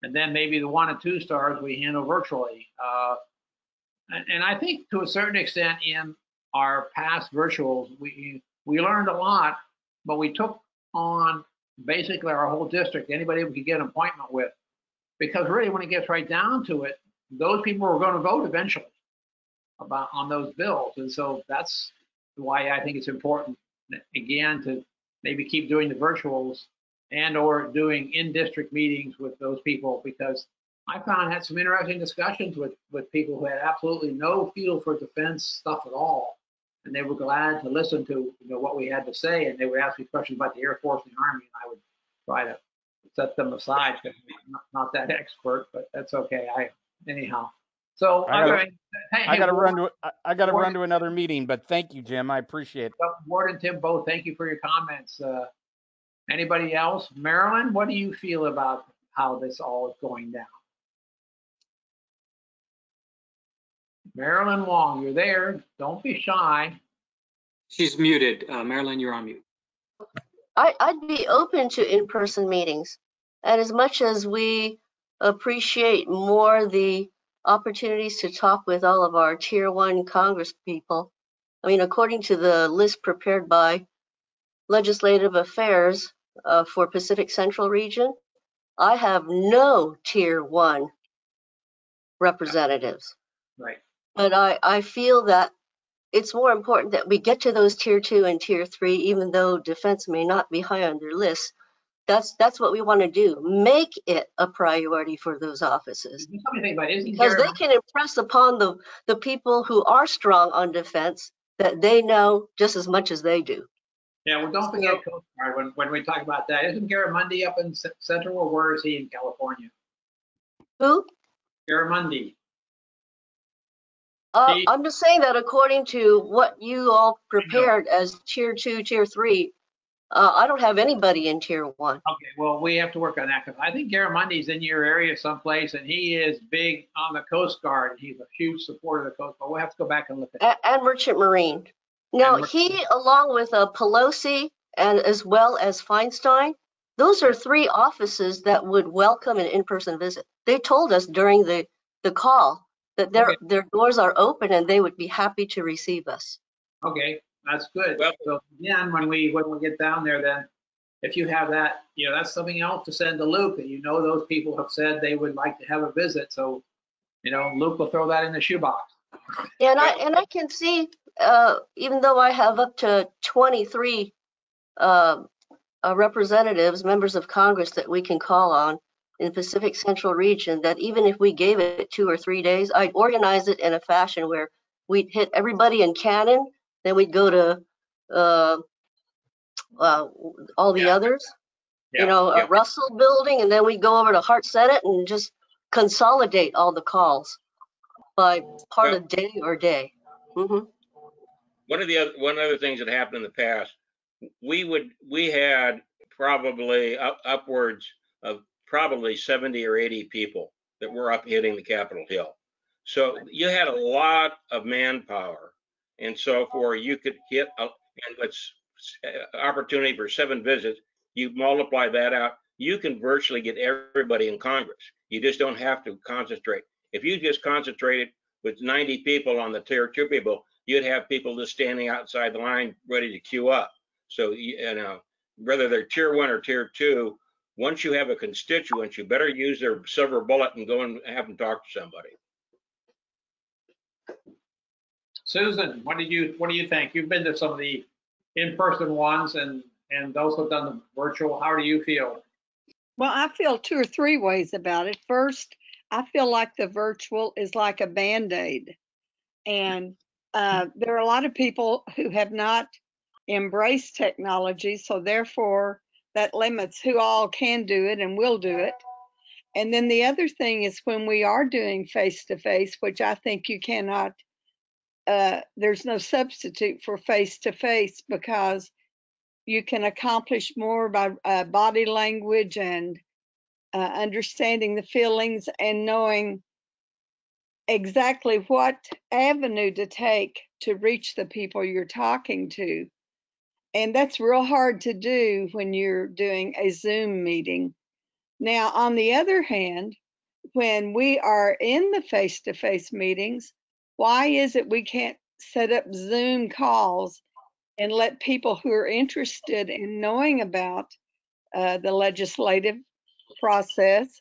and then maybe the 1 and 2 stars we handle virtually. And I think to a certain extent in our past virtuals, we learned a lot, but we took on basically our whole district, anybody we could get an appointment with, because really when it gets right down to it, those people are going to vote eventually on those bills. And so that's why I think it's important, again, to maybe keep doing the virtuals and or doing in-district meetings with those people, because I had some interesting discussions with people who had absolutely no feel for defense stuff at all. And they were glad to listen to what we had to say. And they would ask me questions about the Air Force and the Army, and I would try to set them aside because I'm not that expert, but that's okay. Anyhow. So I got to run to another meeting, but thank you, Jim. I appreciate it. Ward and Tim both, thank you for your comments. Anybody else? Marilyn, what do you feel about how this all is going down? Marilyn Wong, you're there. Don't be shy. She's muted. Marilyn, you're on mute. I'd be open to in-person meetings. And as much as we appreciate more the opportunities to talk with all of our Tier 1 Congress people, I mean, according to the list prepared by Legislative Affairs for Pacific Central Region, I have no Tier 1 representatives. Right. But I feel that it's more important that we get to those Tier 2 and Tier 3, even though defense may not be high on their list. That's what we want to do. Make it a priority for those offices. Because they can impress upon the people who are strong on defense that they know just as much as they do. Yeah, well, don't forget Coast Guard when we talk about that. Isn't Garamendi up in Central, or where is he in California? Who? Garamendi. I'm just saying that according to what you all prepared as Tier 2, Tier 3, I don't have anybody in Tier 1. Okay, well, we have to work on that because I think Garamendi's in your area someplace, and he is big on the Coast Guard. He's a huge supporter of the Coast Guard. We'll have to go back and look at it. And Merchant Marine. Now, he, along with Pelosi and as well as Feinstein, those are 3 offices that would welcome an in-person visit. They told us during the call that their doors are open and they would be happy to receive us. Okay, that's good. Well, so again, when we get down there, then if you have that, that's something else to send to Luke, that those people have said they would like to have a visit. So, Luke will throw that in the shoebox. Yeah, and I can see, even though I have up to 23 representatives, members of Congress that we can call on in the Pacific Central region, that even if we gave it 2 or 3 days, I'd organize it in a fashion where we'd hit everybody in Cannon, then we'd go to all the others, Russell Building, and then we'd go over to Hart Senate and just consolidate all the calls by part of day or day. Mm-hmm. One of the other things that happened in the past, we had probably upwards of probably 70 or 80 people that were up hitting the Capitol Hill. So you had a lot of manpower, and so for you could hit and it's opportunity for 7 visits. You multiply that out, you can virtually get everybody in Congress. You just don't have to concentrate. If you just concentrated with 90 people on the tier 2 people, you'd have people just standing outside the line ready to queue up. So you know, whether they're tier 1 or tier 2, once you have a constituent, you better use their silver bullet and go and have them talk to somebody. Susan, what do you think? You've been to some of the in-person ones and those who've done the virtual. How do you feel? Well, I feel 2 or 3 ways about it. First, I feel like the virtual is like a Band-Aid. And there are a lot of people who have not embraced technology, so therefore that limits who all can do it and will do it. And then the other thing is when we are doing face-to-face, which I think you cannot, there's no substitute for face-to-face because you can accomplish more by body language and understanding the feelings and knowing exactly what avenue to take to reach the people you're talking to. And that's real hard to do when you're doing a Zoom meeting. Now, on the other hand, when we are in the face-to-face meetings, why is it we can't set up Zoom calls and let people who are interested in knowing about the legislative process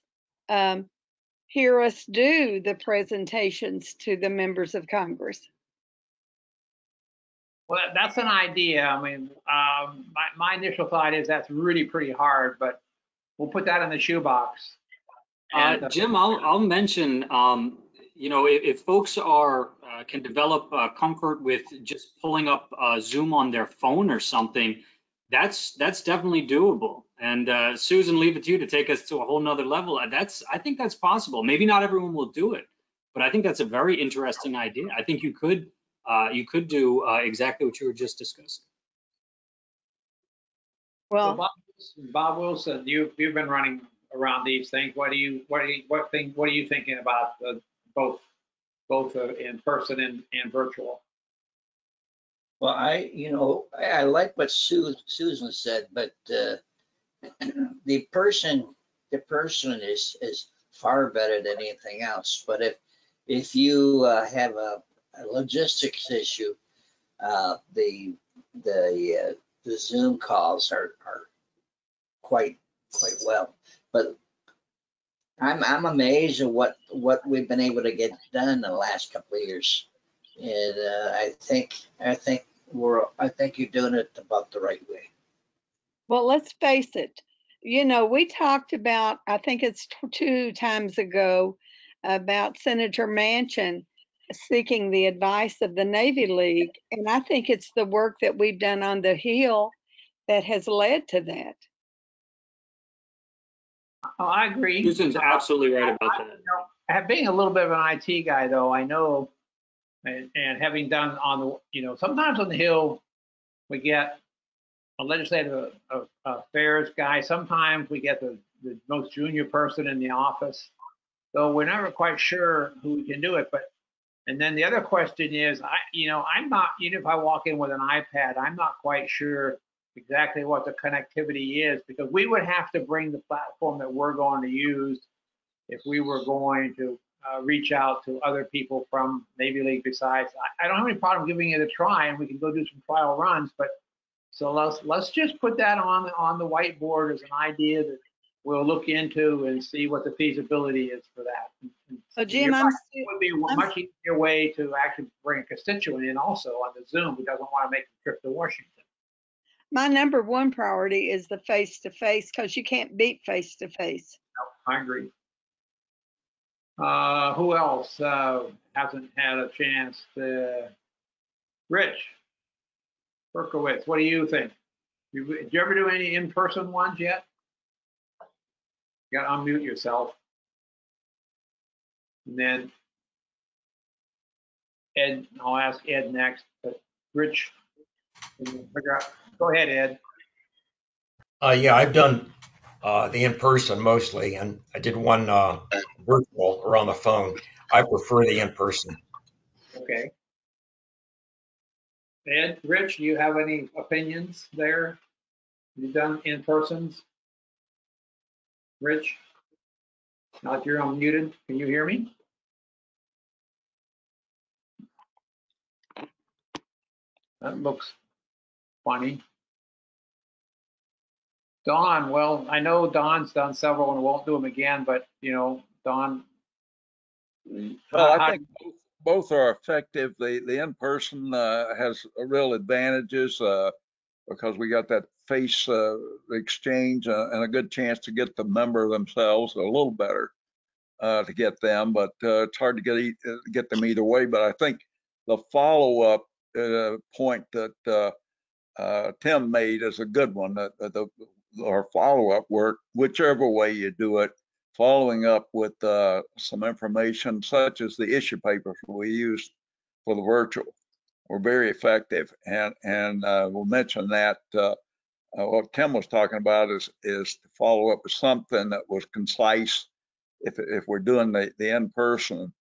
hear us do the presentations to the members of Congress? Well, that's an idea. I mean, my initial thought is that's really pretty hard, but we'll put that in the shoebox. And, Jim, I'll mention, you know, if folks are can develop comfort with just pulling up Zoom on their phone or something, that's definitely doable. And Susan, leave it to you to take us to a whole nother level. I think that's possible. Maybe not everyone will do it, but I think that's a very interesting idea. I think you could do exactly what you were just discussing. Well, Bob Wilson, you've been running around these things. What are you thinking about both in person and virtual? Well, I like what Susan said, but the person is far better than anything else. But if you have a logistics issue, the Zoom calls are quite well. But I'm amazed at what we've been able to get done in the last couple of years, and I think you're doing it about the right way. Well, let's face it. You know, we talked about, I think it's 2 times ago, about Senator Manchin seeking the advice of the Navy League, and I think it's the work that we've done on the Hill that has led to that. Oh, I agree. Susan's absolutely right about that. Being a little bit of an IT guy, though, I know, and having done on the, sometimes on the Hill, we get a legislative affairs guy. Sometimes we get the most junior person in the office. So we're never quite sure who can do it. And then the other question is, I'm not, even if I walk in with an iPad, I'm not quite sure exactly what the connectivity is, because we would have to bring the platform that we're going to use if we were going to reach out to other people from Navy League besides. I don't have any problem giving it a try, and we can go do some trial runs, but so let's just put that on the whiteboard as an idea that we'll look into and see what the feasibility is for that. So Jim, it would be a much easier way to actually bring a constituent in also on the Zoom who doesn't want to make the trip to Washington. My number 1 priority is the face-to-face, because you can't beat face-to-face. No, I agree. Who else hasn't had a chance to? Rich Berkowitz, what do you think? Did you ever do any in-person ones yet? You got to unmute yourself. And then Ed, I'll ask Ed next, but Rich, go ahead, Ed. Yeah, I've done the in-person mostly, and I did one virtual or on the phone. I prefer the in-person. Okay. Ed, Rich, do you have any opinions there? You've done in-persons? Rich? Not you're unmuted. Can you hear me? That looks funny. Don, well, I know Don's done several and won't do them again, but you know, Don. Well, I think both are effective. The in-person has real advantages because we got that face exchange and a good chance to get the member themselves a little better to get them, but it's hard to get them either way. But I think the follow-up point that Tim made is a good one. Our follow-up work, whichever way you do it, following up with some information such as the issue papers we used for the virtual were very effective. And we'll mention that what Tim was talking about is to follow up with something that was concise. If we're doing the in-person,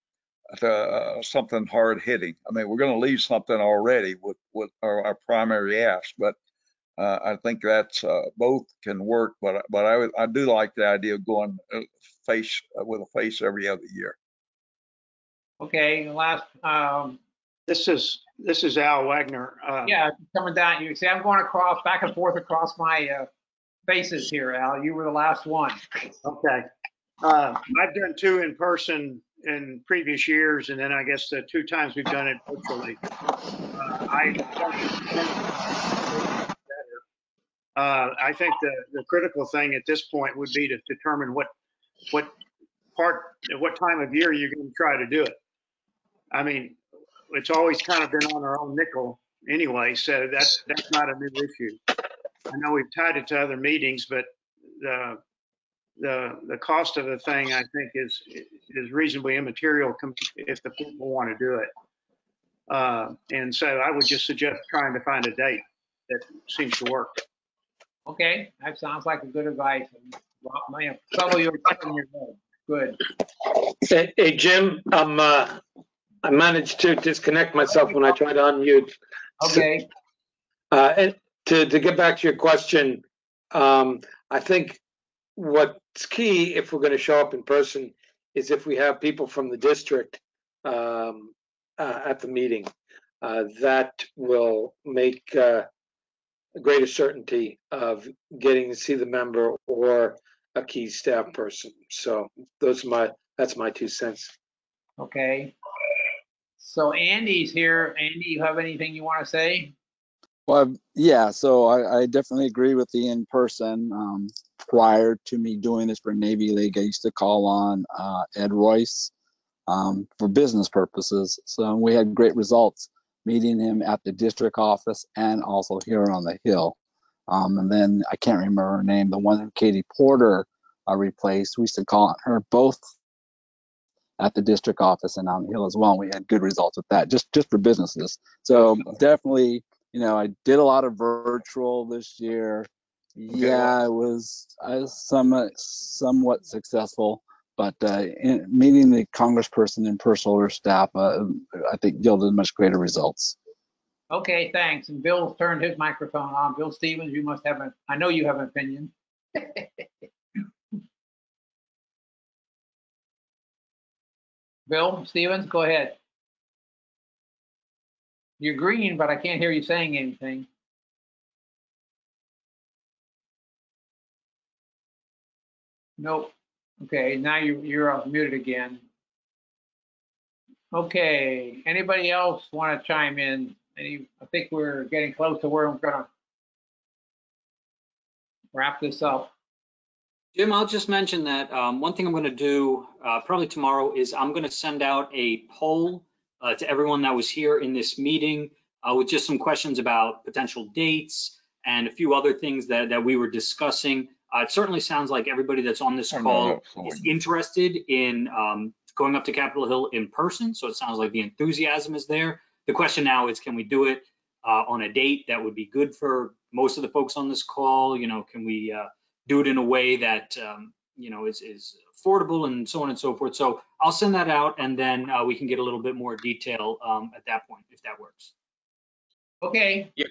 something hard hitting. I mean, we're going to leave something already with our primary ask, but I think that's both can work. But I do like the idea of going face with a face every other year. Okay, last. This is Al Wagner. Yeah, coming down. You see, I'm going across, back and forth across my faces here, Al. You were the last one. Okay. I've done 2 in person in previous years, and then I guess the 2 times we've done it virtually. I think the critical thing at this point would be to determine what time of year you're going to try to do it. I mean, it's always kind of been on our own nickel anyway, so that's not a new issue. I know we've tied it to other meetings, but the cost of the thing, I think, is reasonably immaterial if the people want to do it. And so I would just suggest trying to find a date that seems to work. Okay, that sounds like a good advice. Well, man, trouble you're in your head. Good. Hey, Jim, I managed to disconnect myself when I tried to unmute. Okay. And to get back to your question, I think what's key if we're going to show up in person is if we have people from the district at the meeting. That will make a greater certainty of getting to see the member or a key staff person. So that's my 2 cents. Okay. So Andy's here. Andy, you have anything you want to say? Well, yeah, so I definitely agree with the in-person. Prior to me doing this for Navy League, I used to call on Ed Royce for business purposes. So we had great results meeting him at the district office and also here on the Hill. And then I can't remember her name, the one who Katie Porter replaced. We used to call on her both at the district office and on the Hill as well. And we had good results with that, just for businesses. So definitely, you know, I did a lot of virtual this year. Yeah, I was somewhat successful, but meeting the congressperson in person or staff, I think yielded much greater results. Okay, thanks. And Bill turned his microphone on. Bill Stevens, you must have I know you have an opinion. Bill Stevens, go ahead. You're green, but I can't hear you saying anything. Nope. Okay, now you're muted again. Okay, anybody else want to chime in? I think we're getting close to where I'm gonna wrap this up. Jim, I'll just mention that one thing I'm going to do probably tomorrow is I'm going to send out a poll to everyone that was here in this meeting with just some questions about potential dates and a few other things that we were discussing. It certainly sounds like everybody that's on this call is interested in going up to Capitol Hill in person. So it sounds like the enthusiasm is there. The question now is, can we do it on a date that would be good for most of the folks on this call? You know, can we do it in a way that, is affordable and so on and so forth. So I'll send that out, and then we can get a little bit more detail at that point, if that works. Okay. Yeah.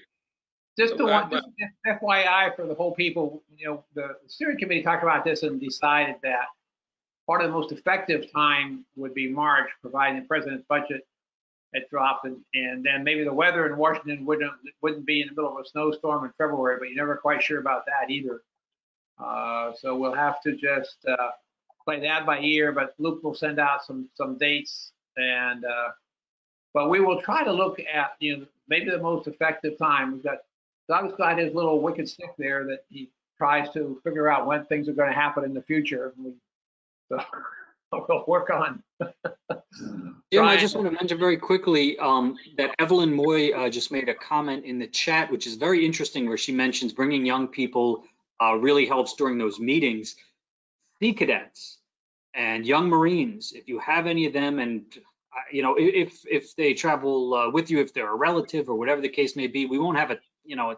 Just FYI for the whole people, the steering committee talked about this and decided that part of the most effective time would be March, providing the president's budget had dropped, and then maybe the weather in Washington wouldn't be in the middle of a snowstorm in February, but you're never quite sure about that either. So we'll have to just play that by ear, but Luke will send out some dates, and but we will try to look at maybe the most effective time. Doug's got his little wicked stick there that he tries to figure out when things are going to happen in the future. So we'll work on. Jim, I just want to mention very quickly that Evelyn Moy just made a comment in the chat, which is very interesting, where she mentions bringing young people really helps during those meetings. Sea cadets and young Marines, if you have any of them, and if they travel with you, if they're a relative or whatever the case may be, we won't have a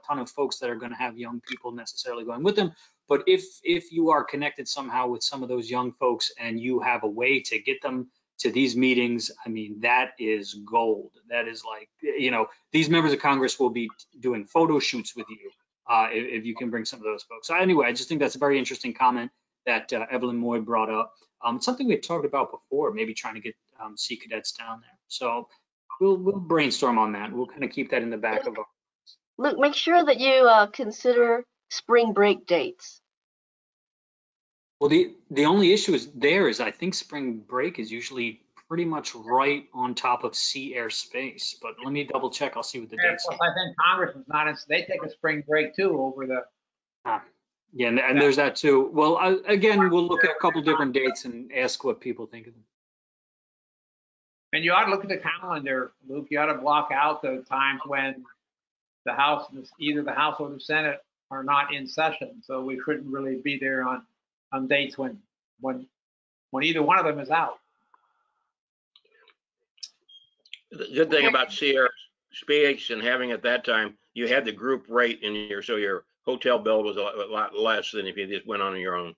ton of folks that are going to have young people necessarily going with them. But if you are connected somehow with some of those young folks and you have a way to get them to these meetings, I mean, that is gold. That is like, these members of Congress will be doing photo shoots with you if you can bring some of those folks. So anyway, I just think that's a very interesting comment that Evelyn Moy brought up. Something we had talked about before, maybe trying to get Sea Cadets down there. So we'll brainstorm on that. We'll kind of keep that in the back of our. Look, make sure that you consider spring break dates. Well, the only issue is I think spring break is usually pretty much right on top of sea air space. But let me double check. I'll see what the dates are. I think Congress is not. They take a spring break too over the. Yeah, and there's that too. Well, again, we'll look at a couple different dates and ask what people think of them. And you ought to look at the calendar, Luke. You ought to block out the times when the House, either the House or the Senate, are not in session. So we shouldn't really be there on dates when either one of them is out. The good thing about Sierra Space and having at that time, you had the group rate in your, so your hotel bill was a lot less than if you just went on your own.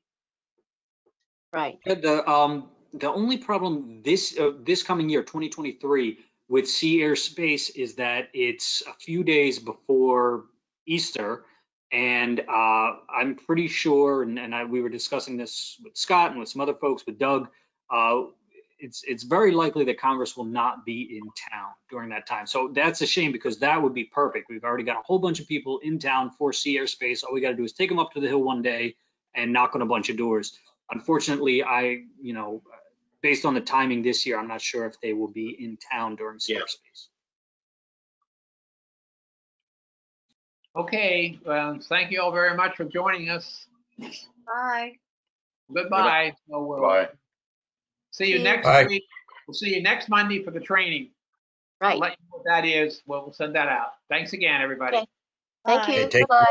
Right. The only problem this coming year, 2023, with Sea Air Space is that it's a few days before Easter, and I'm pretty sure, and we were discussing this with Scott and with some other folks, with Doug. It's very likely that Congress will not be in town during that time. So that's a shame, because that would be perfect. We've already got a whole bunch of people in town for Sea Air Space. All we got to do is take them up to the Hill one day and knock on a bunch of doors. Unfortunately, based on the timing this year, I'm not sure if they will be in town during Sea Air Space. Okay, thank you all very much for joining us. Bye. Goodbye. So we'll see you next week. We'll see you next Monday for the training. Right. I'll let you know what that is. We'll send that out. Thanks again, everybody. Okay. Thank you. Bye-bye.